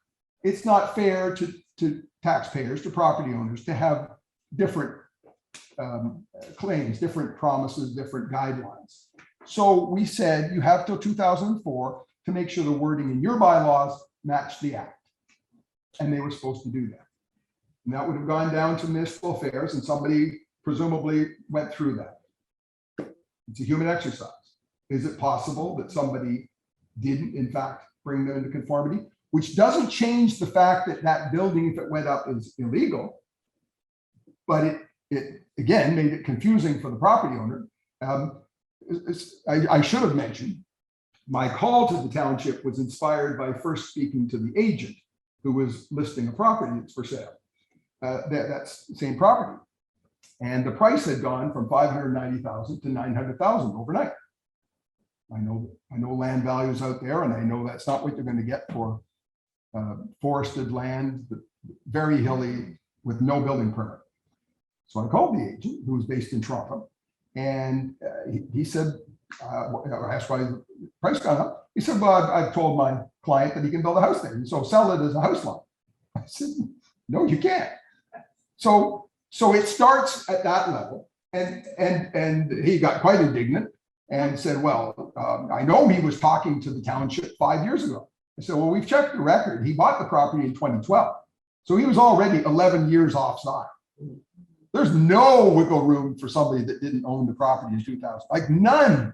it's not fair to taxpayers, to property owners, to have different claims, different promises, different guidelines. So we said you have till 2004 to make sure the wording in your bylaws match the act. And they were supposed to do that. And that would have gone down to municipal affairs, and somebody presumably went through that. It's a human exercise. Is it possible that somebody didn't, in fact, bring them into conformity? Which doesn't change the fact that that building, if it went up, is illegal. But it again made it confusing for the property owner. I should have mentioned, my call to the township was inspired by first speaking to the agent who was listing a property that's for sale. That's the same property. And the price had gone from 590,000 to 900,000 overnight. I know land values out there, and I know that's not what you're going to get for forested land, very hilly with no building permit. So I called the agent, who was based in Toronto, and he said, I asked why the price got up. He said, well, I've told my client that he can build a house there, and so sell it as a house lot. I said, no, you can't. So it starts at that level, and he got quite indignant and said, well, I know he was talking to the township 5 years ago. I said, well, we've checked the record. He bought the property in 2012. So he was already 11 years offside. There's no wiggle room for somebody that didn't own the property in 2000, like none.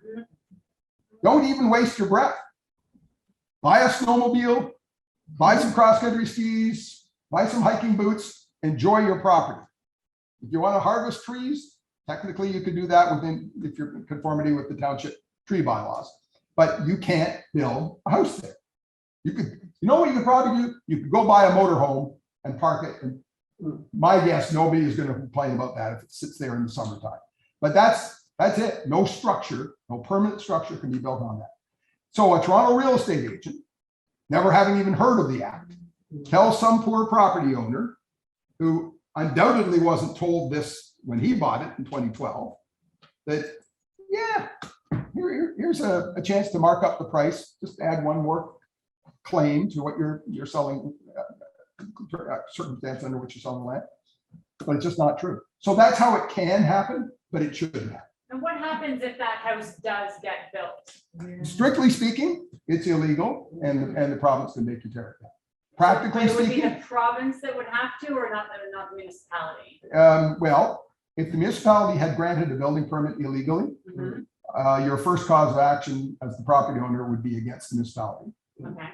Don't even waste your breath. Buy a snowmobile, buy some cross-country skis, buy some hiking boots, enjoy your property. If you want to harvest trees, technically you could do that within, if you're in conformity with the township tree bylaws, but you can't build a house there. You could, you know what you could probably do? You could go buy a motorhome and park it. And my guess, nobody is going to complain about that if it sits there in the summertime. But that's it. No structure, no permanent structure can be built on that. So a Toronto real estate agent, never having even heard of the act, tells some poor property owner who undoubtedly wasn't told this when he bought it in 2012, that, yeah, here's a chance to mark up the price, just add one more claim to what you're selling, circumstance under which you're selling land, but it's just not true. So that's how it can happen, but it shouldn't happen. And what happens if that house does get built? Strictly speaking, it's illegal, and the province can make you tear it down. Practically It would be speaking, the province that would have to, or not the municipality? well, if the municipality had granted a building permit illegally, your first cause of action as the property owner would be against the municipality. Okay.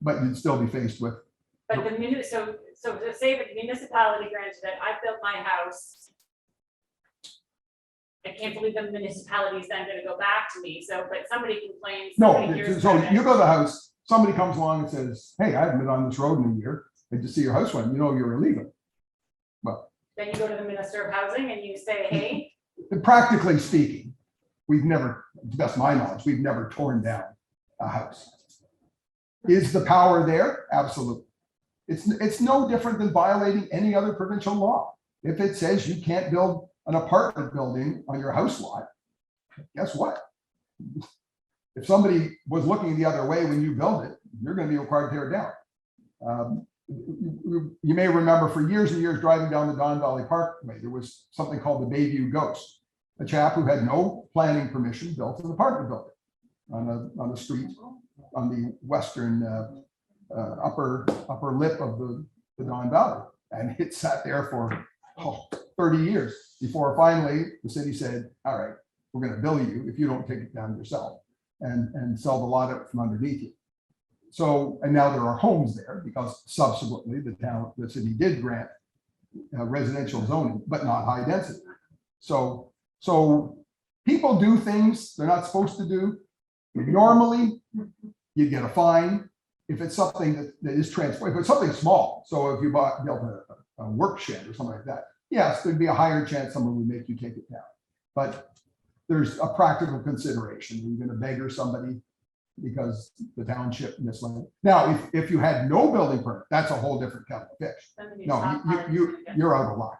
But you'd still be faced with. But so to say that the municipality granted it, I built my house. I can't believe the municipality is then gonna go back to me, so, but somebody complains. somebody No, hears so about it. you go to the house, somebody comes along and says, hey, I haven't been on this road in a year. I just see your house one, you know you're illegal. Then you go to the Minister of Housing and you say, hey, Practically speaking, we've never, to the best of my knowledge, we've never torn down a house. Is the power there? Absolutely. It's no different than violating any other provincial law. If it says you can't build an apartment building on your house lot, guess what? If somebody was looking the other way when you build it, you're going to be required to tear it down. You may remember for years and years driving down the Don Valley Parkway, there was something called the Bayview Ghost. A chap who had no planning permission built an apartment building on the street on the western upper lip of the Don Valley. And it sat there for 30 years before finally the city said, all right, we're going to bill you if you don't take it down yourself and sell the lot up from underneath you. So, and now there are homes there because subsequently the city did grant residential zoning, but not high density. So people do things they're not supposed to do. Normally, you get a fine if it's something that is transport. If it's something small, so if you built a work shed or something like that, yes, there'd be a higher chance someone would make you take it down. But there's a practical consideration. You're going to beggar somebody because the township misled. Now, if you had no building permit, that's a whole different kettle of fish. No, you're out of luck.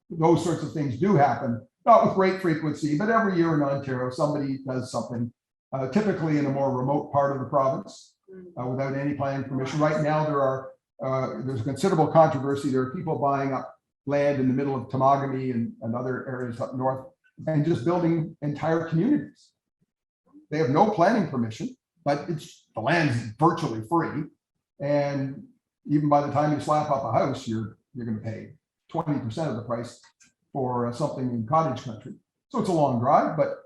Those sorts of things do happen, not with great frequency, but every year in Ontario, somebody does something, typically in a more remote part of the province, without any planning permission. Right now, there's considerable controversy. There are people buying up land in the middle of Temagami and other areas up north and just building entire communities. They have no planning permission, but the land is virtually free. And even by the time you slap up a house, you're going to pay 20% of the price for something in cottage country. So it's a long drive, but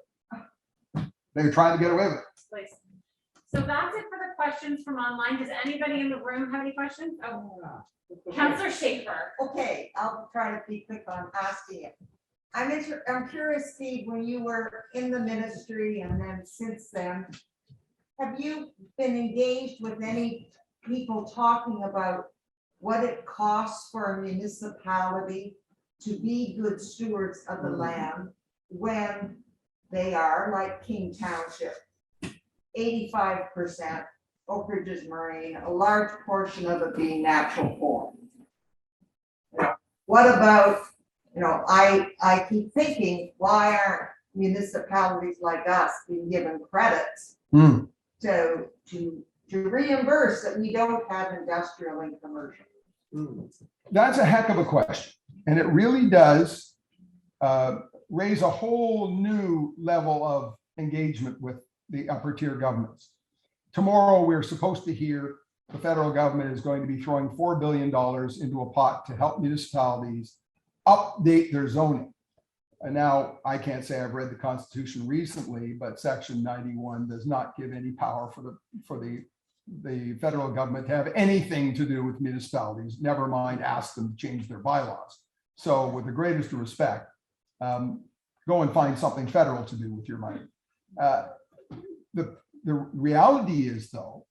they're trying to get away with it. Please. So that's it for the questions from online. Does anybody in the room have any questions? Oh, Councillor Schaefer. Okay, I'll try to be quick on asking it. I'm curious, Steve, when you were in the ministry and then since then, have you been engaged with any people talking about what it costs for a municipality to be good stewards of the land when they are, like King Township, 85% Oak Ridges Moraine, a large portion of it being natural forest. You know, what about, you know, I keep thinking, why aren't municipalities like us being given credits Hmm. to reimburse that we don't have industrial and commercial? That's a heck of a question. And it really does raise a whole new level of engagement with the upper tier governments. Tomorrow, we're supposed to hear the federal government is going to be throwing $4 billion into a pot to help municipalities update their zoning. And now, I can't say I've read the Constitution recently, but Section 91 does not give any power for the federal government to have anything to do with municipalities, never mind ask them to change their bylaws. So with the greatest respect, go and find something federal to do with your money. The reality is though,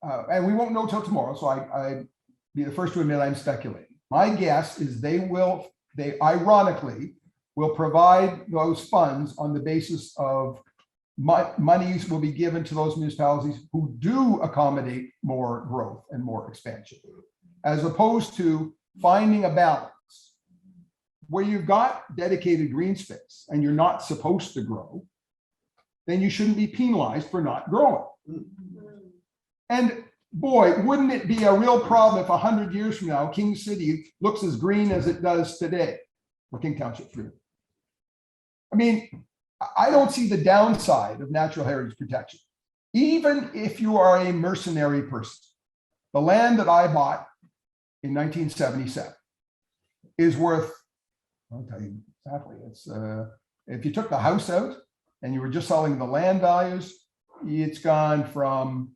and we won't know till tomorrow, so I be the first to admit I'm speculating. My guess is they ironically will provide those funds on the basis of monies will be given to those municipalities who do accommodate more growth and more expansion, as opposed to finding a balance where you've got dedicated green space and you're not supposed to grow, then you shouldn't be penalized for not growing. And boy, wouldn't it be a real problem if 100 years from now, King City looks as green as it does today, or King Township 3. I mean, I don't see the downside of natural heritage protection. Even if you are a mercenary person, the land that I bought in 1977 is worth, I'll tell you exactly, it's if you took the house out and you were just selling the land values, it's gone from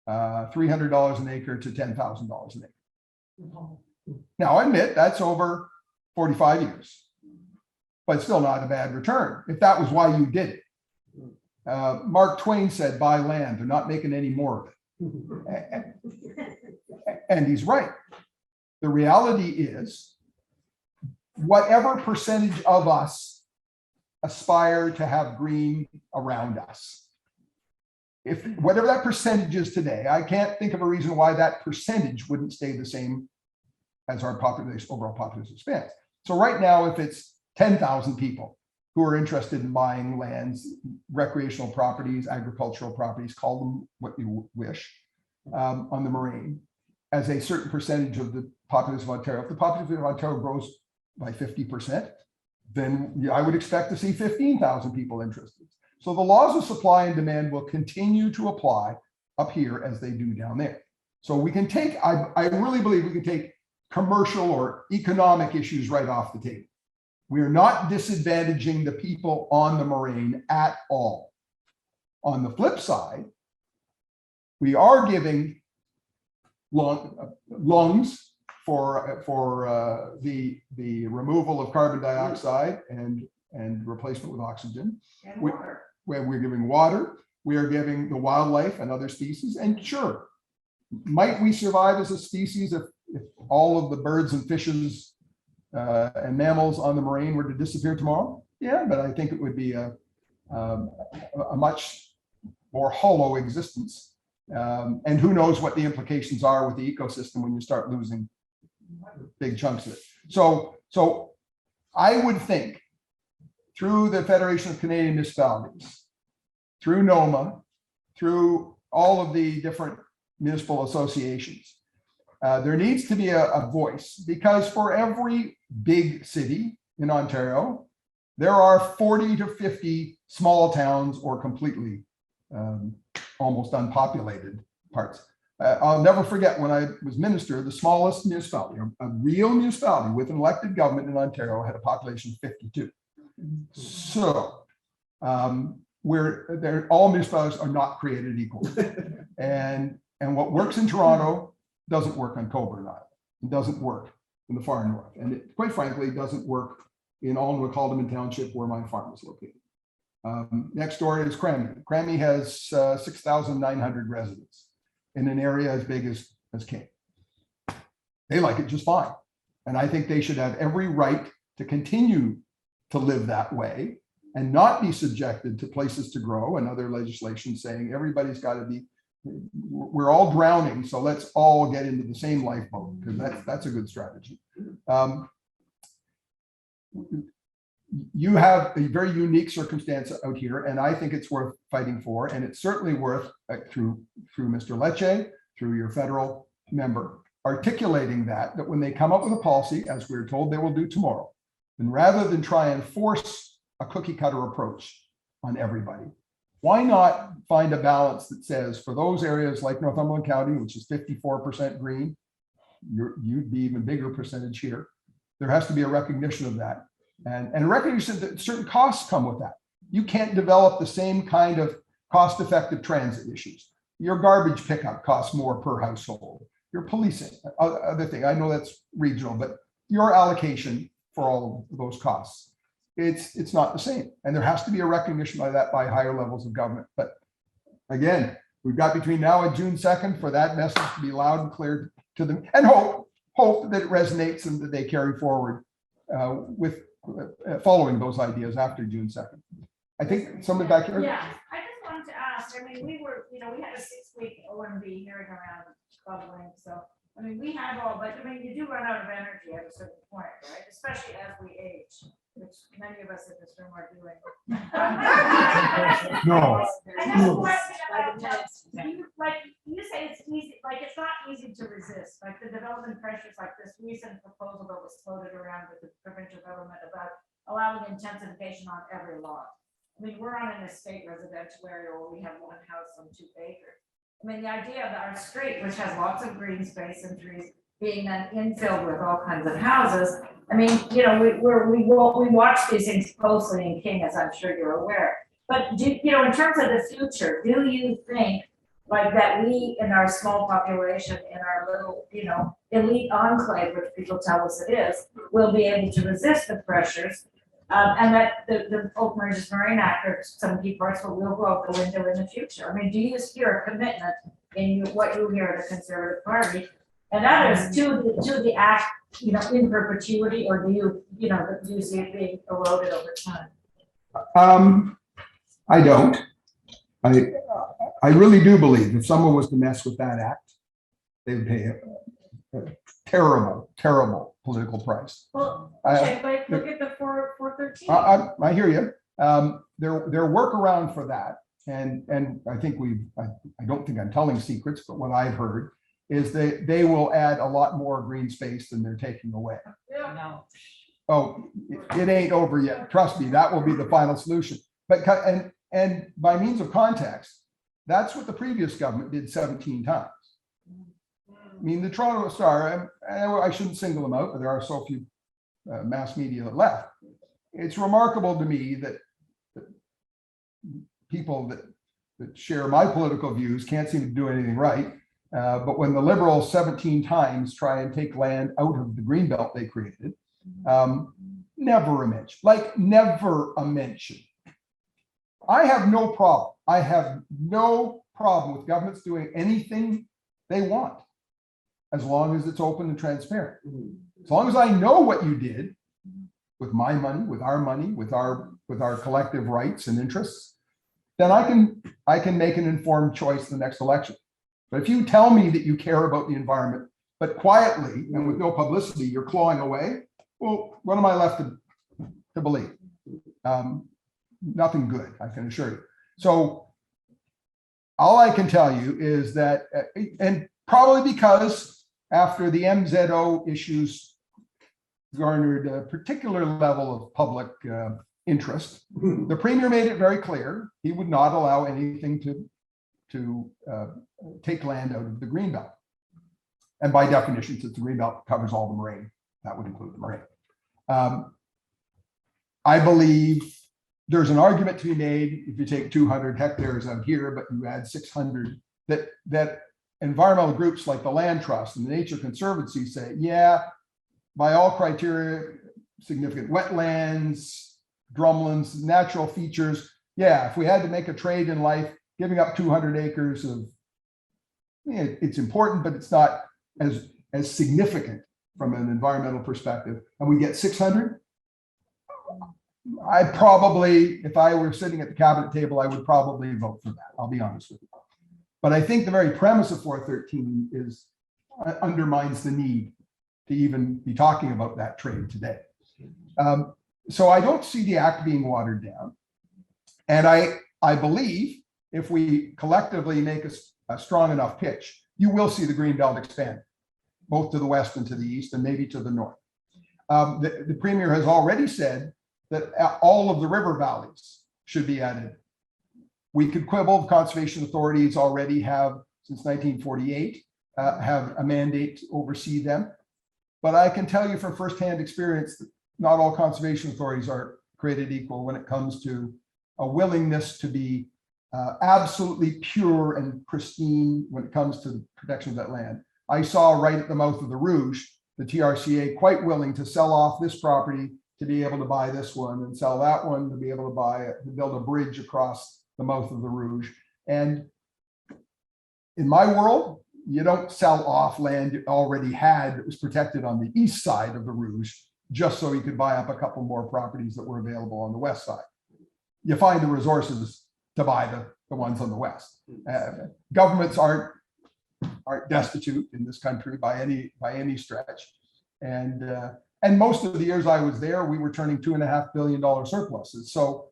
$300 an acre to $10,000 an acre. Now, I admit that's over 45 years. But still not a bad return, if that was why you did it. Mark Twain said, buy land, they're not making any more of it. And he's right. The reality is, whatever percentage of us aspire to have green around us, if whatever that percentage is today, I can't think of a reason why that percentage wouldn't stay the same as our population, overall population expands. So right now, if it's 10,000 people who are interested in buying lands, recreational properties, agricultural properties, call them what you wish, on the Moraine, as a certain percentage of the population of Ontario. If the population of Ontario grows by 50%, then I would expect to see 15,000 people interested. So the laws of supply and demand will continue to apply up here as they do down there. So we can take, I really believe we can take commercial or economic issues right off the table. We are not disadvantaging the people on the Moraine at all. On the flip side, we are giving lungs for the removal of carbon dioxide and replacement with oxygen. And water. We're giving water, we are giving the wildlife and other species. And sure, might we survive as a species if all of the birds and fishes and mammals on the Moraine were to disappear tomorrow? Yeah, but I think it would be a much more hollow existence. And who knows what the implications are with the ecosystem when you start losing big chunks of it. So I would think through the Federation of Canadian Municipalities, through NOMA, through all of the different municipal associations, there needs to be a voice, because for every big city in Ontario, there are 40 to 50 small towns or completely almost unpopulated parts. I'll never forget when I was minister, the smallest municipality, a real municipality with an elected government in Ontario, had a population of 52. So all municipalities are not created equal. And what works in Toronto doesn't work on Coburn Island. It doesn't work in the far north. And it, quite frankly, doesn't work in Alnwick-Haldeman Township, where my farm is located. Next door is Cranmey. Cranmey has 6,900 residents in an area as big as King. They like it just fine. And I think they should have every right to continue to live that way and not be subjected to places to grow and other legislation saying everybody's got to be, we're all drowning, so let's all get into the same lifeboat, because that's a good strategy. You have a very unique circumstance out here, and I think it's worth fighting for, and it's certainly worth, through Mr. Lecce, through your federal member, articulating that when they come up with a policy, as we're told they will do tomorrow, and rather than try and force a cookie cutter approach on everybody, why not find a balance that says for those areas like Northumberland County, which is 54% green, you'd be even bigger percentage here. There has to be a recognition of that. And recognition that certain costs come with that. You can't develop the same kind of cost-effective transit issues. Your garbage pickup costs more per household. Your policing, other thing, I know that's regional, but your allocation for all of those costs, it's not the same. And there has to be a recognition by that by higher levels of government. But again, we've got between now and June 2nd for that message to be loud and clear to them, and hope that it resonates and that they carry forward with following those ideas after June 2nd. I think somebody back here. Yeah, I just wanted to ask, I mean, we had a 6-week OMB hearing around bubbling, so, I mean, we have all, but I mean, you do run out of energy at a certain point, right? Especially as we age, which many of us in this room are doing. No. And that's what you say it's easy, like, it's not easy to resist, like the development pressures, like this recent proposal that was floated around with the provincial government about allowing intensification on every lot. I mean, we're on an estate residential area where we have one house on 2 acres. I mean, the idea that our street, which has lots of green space and trees, being then infilled with all kinds of houses. I mean, we watch these things closely in King, as I'm sure you're aware. But in terms of the future, do you think like that we, in our small population, in our little, elite enclave, which people tell us it is, will be able to resist the pressures, and that the Open Ranges Moraine Act or some key parts will go out the window in the future? I mean, do you hear a commitment in what you hear at the Conservative Party and others to the act, in perpetuity, or do you see it being eroded over time? I don't. I really do believe if someone was to mess with that act, they would pay a terrible, terrible political price. Well, okay, but look at the 413. I hear you. Their workaround for that, and I think I don't think I'm telling secrets, but what I've heard is they will add a lot more green space than they're taking away. Yeah. No. Oh, it ain't over yet. Trust me, that will be the final solution. But and by means of context, that's what the previous government did 17 times. I mean, the Toronto Star, I shouldn't single them out, but there are so few mass media that left. It's remarkable to me that people that share my political views can't seem to do anything right. But when the Liberals 17 times try and take land out of the greenbelt they created, never a mention, never a mention. I have no problem. I have no problem with governments doing anything they want, as long as it's open and transparent. As long as I know what you did with my money, with our collective rights and interests, then I can make an informed choice in the next election. But if you tell me that you care about the environment, but quietly and with no publicity, you're clawing away, well, what am I left to believe? Nothing good, I can assure you. So all I can tell you is that, and probably because after the MZO issues garnered a particular level of public interest, the Premier made it very clear he would not allow anything to take land out of the Greenbelt. And by definition, since the Greenbelt covers all the Moraine, that would include the Moraine. I believe there's an argument to be made if you take 200 hectares out here, but you add 600, that environmental groups like the Land Trust and the Nature Conservancy say, yeah, by all criteria, significant wetlands, drumlins, natural features. Yeah, if we had to make a trade in life, giving up 200 acres of, it's important, but it's not as significant from an environmental perspective, and we get 600, I probably, if I were sitting at the cabinet table, I would probably vote for that. I'll be honest with you. But I think the very premise of 413 is undermines the need to even be talking about that trade today. So I don't see the act being watered down. And I believe if we collectively make a strong enough pitch, you will see the Greenbelt expand, both to the west and to the east, and maybe to the north. The Premier has already said that all of the river valleys should be added. We could quibble, conservation authorities already have, since 1948, have a mandate to oversee them. But I can tell you from firsthand experience that not all conservation authorities are created equal when it comes to a willingness to be absolutely pure and pristine when it comes to the protection of that land. I saw right at the mouth of the Rouge, the TRCA quite willing to sell off this property to be able to buy this one, and sell that one to be able to buy it, to build a bridge across the mouth of the Rouge. And in my world, you don't sell off land you already had that was protected on the east side of the Rouge just so you could buy up a couple more properties that were available on the west side. You find the resources to buy the ones on the west. Governments aren't destitute in this country by any stretch. And most of the years I was there, we were turning $2.5 billion surpluses. So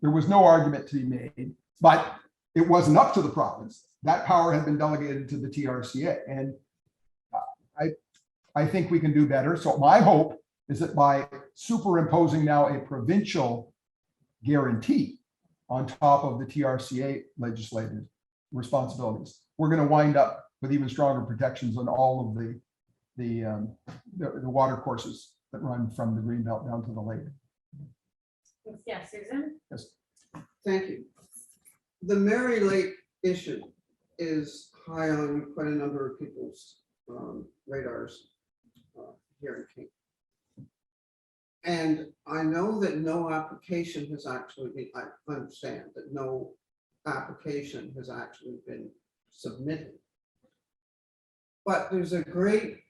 there was no argument to be made, but it wasn't up to the province. That power had been delegated to the TRCA. And I think we can do better. So my hope is that by superimposing now a provincial guarantee on top of the TRCA legislative responsibilities, we're going to wind up with even stronger protections on all of the water courses that run from the Greenbelt down to the lake. Yeah, Susan? Yes. Thank you. The Mary Lake issue is high on quite a number of people's radars here in King. And I know that no application has actually been, I understand that no application has actually been submitted. But there's a great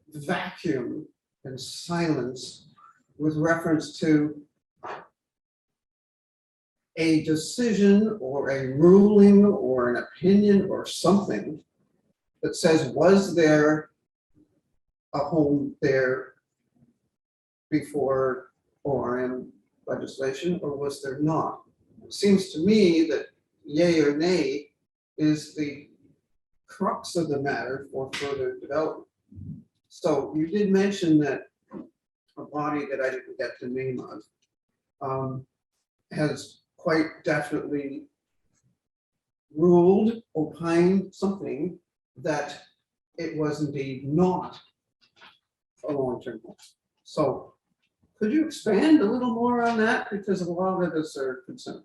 vacuum and silence with reference to a decision or a ruling or an opinion or something that says, was there a home there before ORM legislation or was there not? It seems to me that yay or nay is the crux of the matter for further development. So you did mention that a body that I didn't get the name of has quite definitely ruled, opined something that it was indeed not a long-term home. So could you expand a little more on that? Because a lot of us are concerned.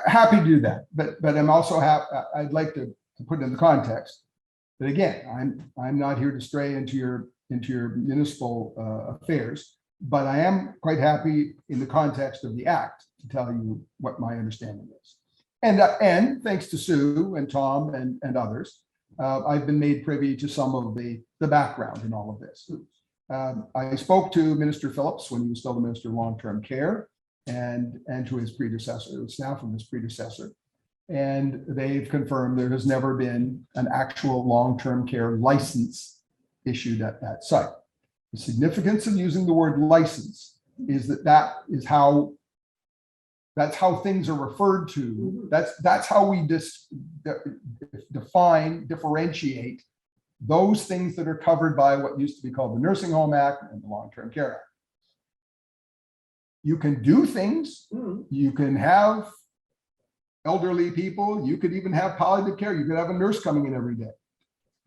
Happy to do that, but I'm also happy. I'd like to put it in the context that again, I'm not here to stray into your municipal affairs, but I am quite happy in the context of the act to tell you what my understanding is. And thanks to Sue and Tom and others, I've been made privy to some of the background in all of this. I spoke to Minister Phillips when he was still the Minister of Long-Term Care and to his predecessor, the staff of his predecessor. And they've confirmed there has never been an actual long-term care license issued at that site. The significance of using the word license is that's how things are referred to. That's how we differentiate those things that are covered by what used to be called the Nursing Home Act and the Long-Term Care Act. You can do things, you can have elderly people, you could even have palliative care, you could have a nurse coming in every day.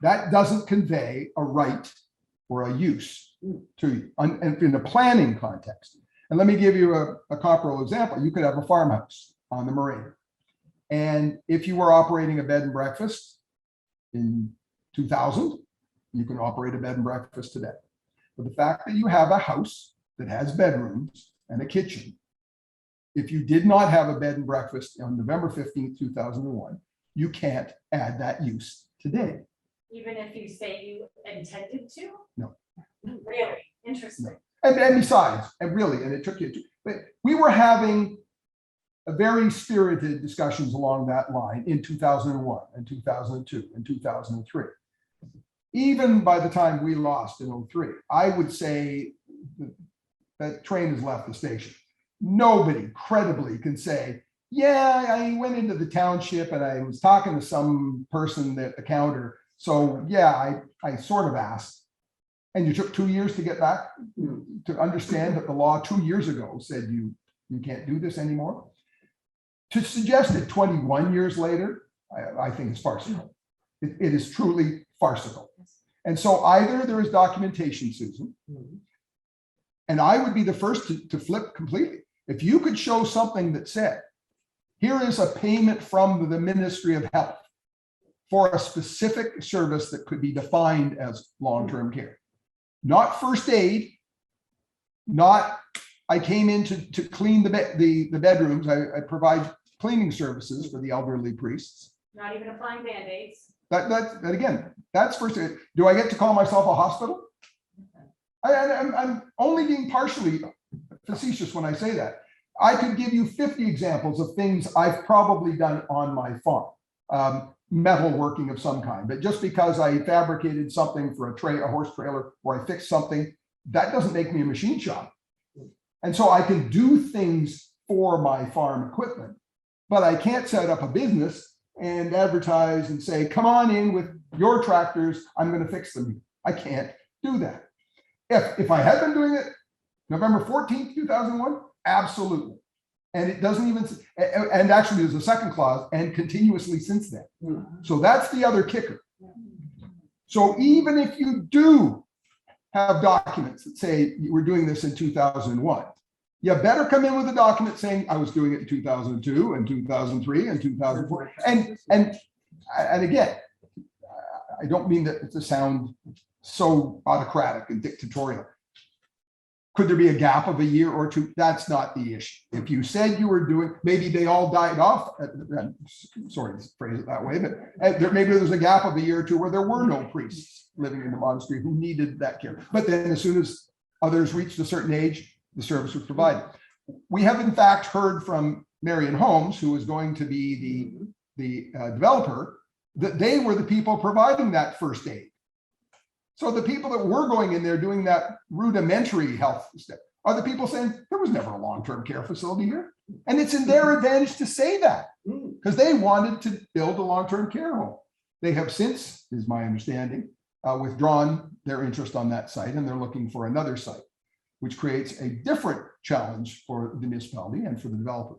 That doesn't convey a right or a use to you and in a planning context. And let me give you a comparable example. You could have a farmhouse on the Moraine. And if you were operating a bed and breakfast in 2000, you can operate a bed and breakfast today. But the fact that you have a house that has bedrooms and a kitchen, if you did not have a bed and breakfast on November 15th, 2001, you can't add that use today. even if you say you intended to? No. Really? Interesting. And besides, and really, and it took you, but we were having a very spirited discussions along that line in 2001 and 2002 and 2003. Even by the time we lost in 03, I would say that train has left the station. Nobody credibly can say, yeah, I went into the township and I was talking to some person at the counter. So yeah, I sort of asked. And you took 2 years to get back to understand that the law 2 years ago said you can't do this anymore. To suggest it 21 years later, I think is farcical. It is truly farcical. And so either there is documentation, Susan, and I would be the first to flip completely. If you could show something that said, here is a payment from the Ministry of Health for a specific service that could be defined as long-term care. Not first aid, not I came in to clean the bedrooms. I provide cleaning services for the elderly priests. Not even applying Band-Aids. That again, that's first aid. Do I get to call myself a hospital? I'm only being partially facetious when I say that. I could give you 50 examples of things I've probably done on my farm. Metal working of some kind, but just because I fabricated something for a horse trailer, or I fixed something, that doesn't make me a machine shop. And so I can do things for my farm equipment, but I can't set up a business and advertise and say, come on in with your tractors, I'm going to fix them. I can't do that. If I had been doing it November 14th, 2001, absolutely. And it doesn't even, and actually there's a second clause, and continuously since then. So that's the other kicker. So even if you do have documents that say you were doing this in 2001, you better come in with a document saying I was doing it in 2002 and 2003 and 2004. And again, I don't mean that to sound so autocratic and dictatorial. Could there be a gap of a year or two? That's not the issue. If you said you were doing, maybe they all died off, sorry to phrase it that way, but maybe there's a gap of a year or two where there were no priests living in the monastery who needed that care. But then as soon as others reached a certain age, the service was provided. We have in fact heard from Marion Homes, who is going to be the developer, that they were the people providing that first aid. So the people that were going in there doing that rudimentary health step are the people saying there was never a long-term care facility here. And it's in their advantage to say that because they wanted to build a long-term care home. They have since, is my understanding, withdrawn their interest on that site, and they're looking for another site, which creates a different challenge for the municipality and for the developer.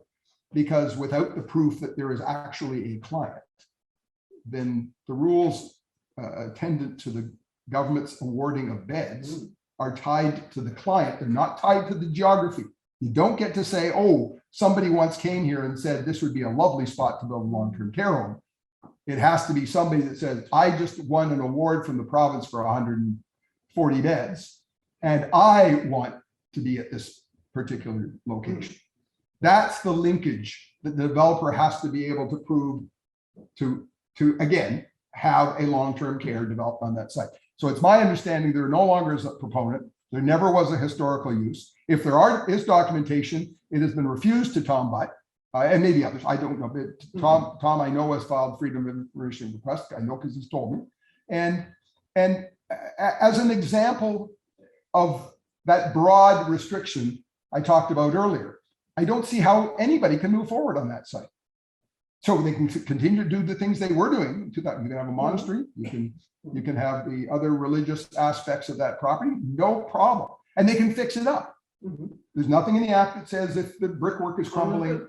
Because without the proof that there is actually a client, then the rules attendant to the government's awarding of beds are tied to the client. They're not tied to the geography. You don't get to say, oh, somebody once came here and said this would be a lovely spot to build a long-term care home. It has to be somebody that says, I just won an award from the province for 140 beds, and I want to be at this particular location. That's the linkage that the developer has to be able to prove to again, have a long-term care developed on that site. So it's my understanding there no longer is a proponent. There never was a historical use. If there is documentation, it has been refused to Tom Butt and maybe others. I don't know. But Tom, I know, has filed freedom of information request. I know because he's told me. And as an example of that broad restriction I talked about earlier, I don't see how anybody can move forward on that site. So they can continue to do the things they were doing. You can have a monastery. You can have the other religious aspects of that property, no problem. And they can fix it up. There's nothing in the act that says if the brickwork is crumbling.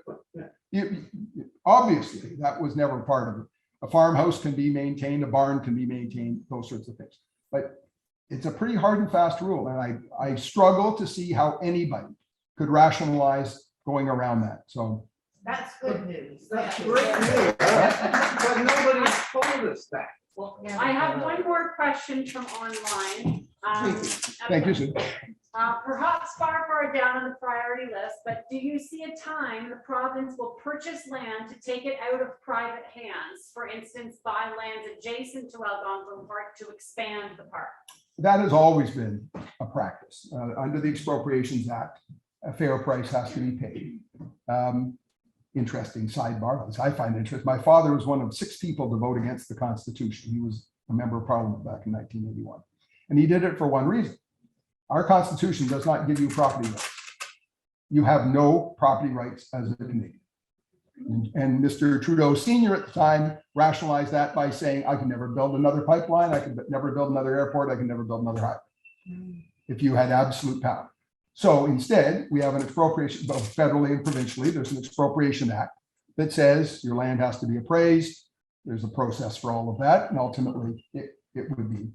Obviously, that was never part of it. A farmhouse can be maintained, a barn can be maintained, those sorts of things. But it's a pretty hard and fast rule. And I struggle to see how anybody could rationalize going around that. So That's good news. That's great news. But nobody's told us that. I have one more question from online. thank you, Sue. Perhaps far, far down on the priority list, but do you see a time the province will purchase land to take it out of private hands? For instance, buy lands adjacent to Algonquin Park to expand the park? That has always been a practice. Under the Expropriations Act, a fair price has to be paid. Interesting sidebar, as I find interest. My father was one of 6 people to vote against the Constitution. He was a member of Parliament back in 1981. And he did it for one reason. Our Constitution does not give you property rights. You have no property rights as a Canadian. And Mr. Trudeau Sr. at the time rationalized that by saying, I can never build another pipeline, I can never build another airport, I can never build another highway. If you had absolute power. So instead, we have an expropriation, both federally and provincially. There's an expropriation act that says your land has to be appraised. There's a process for all of that. And ultimately, it would be,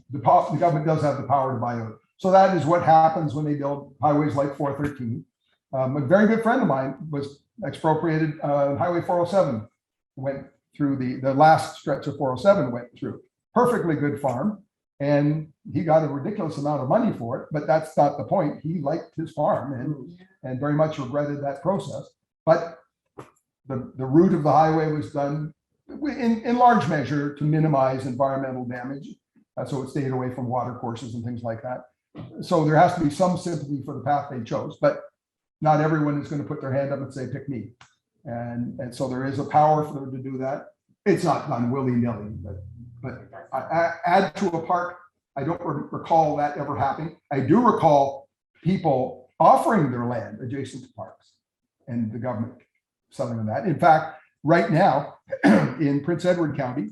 the government does have the power to buy out. So that is what happens when they build highways like 413. A very good friend of mine was expropriated. Highway 407 went through the last stretch of 407 went through. Perfectly good farm. And he got a ridiculous amount of money for it, but that's not the point. He liked his farm and very much regretted that process. But the route of the highway was done in large measure to minimize environmental damage. So it stayed away from water courses and things like that. So there has to be some sympathy for the path they chose, but not everyone is going to put their hand up and say, pick me. And so there is a power for them to do that. It's not done willy-nilly, but add to a park, I don't recall that ever happening. I do recall people offering their land adjacent to parks and the government selling them that. In fact, right now in Prince Edward County,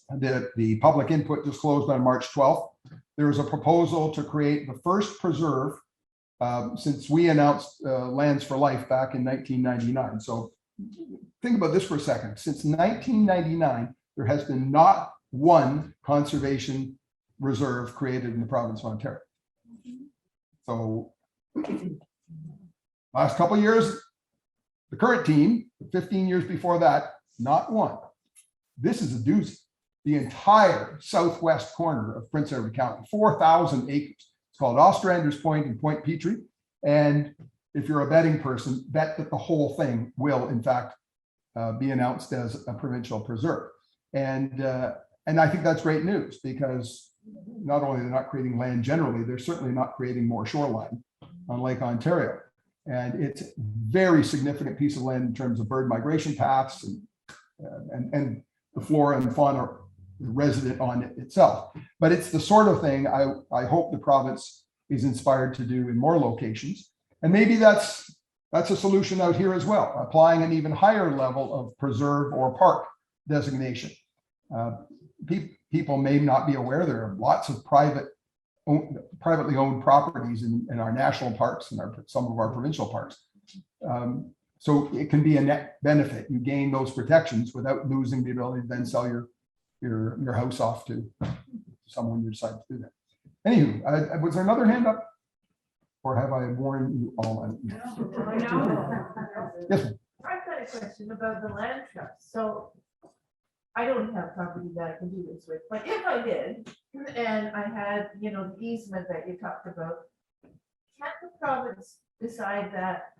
the public input just closed on March 12th. There is a proposal to create the first preserve since we announced Lands for Life back in 1999. So think about this for a second. Since 1999, there has been not one conservation reserve created in the province of Ontario. So last couple of years, the current team, 15 years before that, not one. This is a doozy. The entire southwest corner of Prince Edward County, 4,000 acres. It's called Ostrander's Point and Point Petrie. And if you're a betting person, bet that the whole thing will, in fact, be announced as a provincial preserve. And I think that's great news because not only they're not creating land generally, they're certainly not creating more shoreline on Lake Ontario. And it's a very significant piece of land in terms of bird migration paths and the flora and fauna resident on it itself. But it's the sort of thing I hope the province is inspired to do in more locations. And maybe that's a solution out here as well, applying an even higher level of preserve or park designation. People may not be aware there are lots of privately owned properties in our national parks and some of our provincial parks. So it can be a net benefit. You gain those protections without losing the ability to then sell your house off to someone you decide to do that. Anywho, was there another hand up? Or have I warned you all? Yes, ma'am. I've got a question about the land trust. So I don't have property that I can do this with, but if I did, and I had, the easement that you talked about, can't the province decide that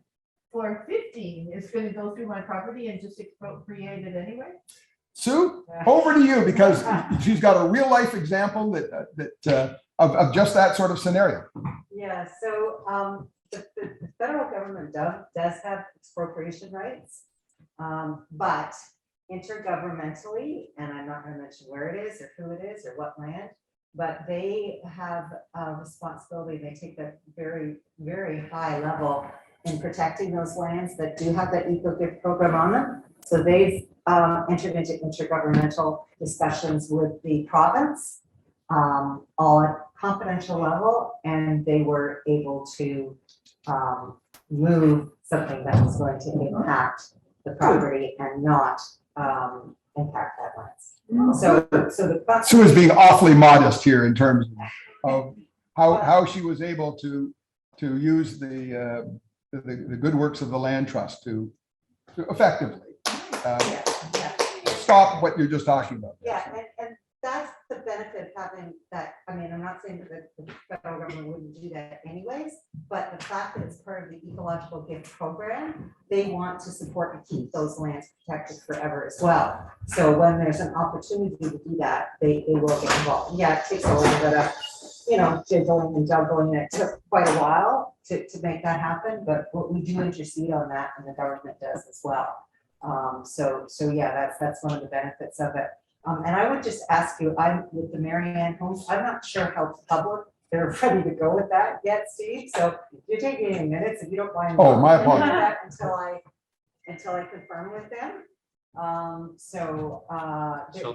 for 15, it's going to go through my property and just expropriate it anyway? Sue, over to you because she's got a real life example of just that sort of scenario. Yeah, so the federal government does have expropriation rights, but intergovernmentally, and I'm not going to mention where it is or who it is or what land, but they have a responsibility. They take a very, very high level in protecting those lands that do have that eco-gift program on them. So they've entered into intergovernmental discussions with the province, all at confidential level, and they were able to move something that was going to impact the property and not impact that lands. So the Sue is being awfully modest here in terms of how she was able to use the good works of the land trust to effectively stop what you're just talking about. Yeah, and that's the benefit of having that. I mean, I'm not saying that the federal government wouldn't do that anyways, but the fact that it's part of the ecological gift program, they want to support and keep those lands protected forever as well. So when there's an opportunity to do that, they will get involved. Yeah, it takes a little bit of, jiggling and juggling. It took quite a while to make that happen, but what we do intercede on that, and the government does as well. So yeah, that's one of the benefits of it. And I would just ask you, I'm with the Marianne homes, I'm not sure how public they're ready to go with that yet, Steve. So you're taking any minutes if you don't mind. Oh, my walking me through apologies. that Until I confirm with them. So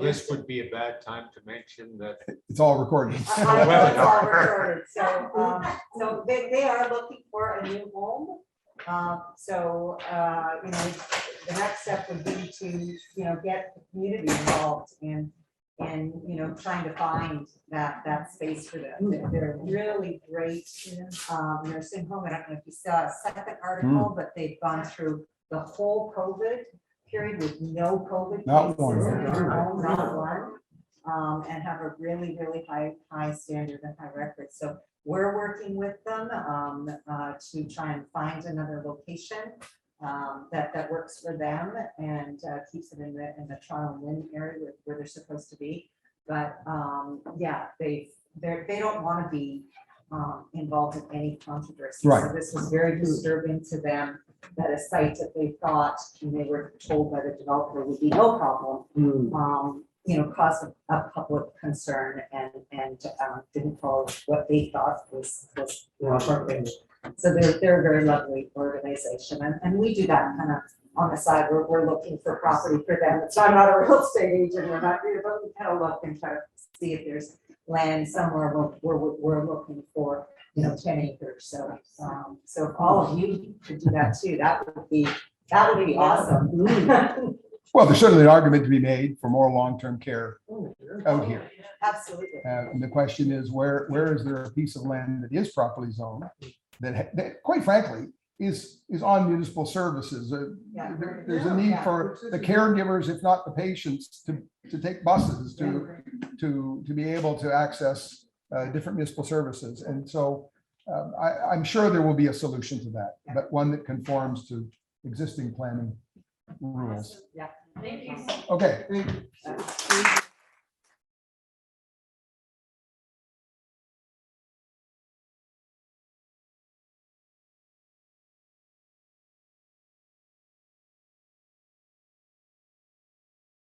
this would be a bad time to mention that. It's all recorded. I know it's all recorded. So they are looking for a new home. The next step would be to, get the community involved in trying to find that space for them. They're really great nursing home. I don't know if you saw a second article, but they've gone through the whole COVID period with no COVID Not cases one. in their home, not one, and have a really, really high standard and high record. So we're working with them to try and find another location that works for them and keeps them in the Toronto Lynn area where they're supposed to be. But yeah, they don't want to be involved in any controversy. Right. So this was very disturbing to them, that a site that they thought, and they were told by the developer would be no problem, caused a public concern and didn't follow what they thought was appropriate. So they're a very lovely organization, and we do that kind of on the side. We're looking for property for them. So I'm not a real estate agent, we're not, but we kind of look and try to see if there's land somewhere where we're looking for, 10 acres. So if all of you could do that too, that would be awesome. Well, there's certainly an argument to be made for more long-term care out here. Absolutely. And the question is, where is there a piece of land that is properly zoned that quite frankly, is on municipal services? Yeah. There's a need for the caregivers, if not the patients, to take buses to be able to access different municipal services. And so I'm sure there will be a solution to that, but one that conforms to existing planning rules. Yeah. Thank you. Okay. Steve,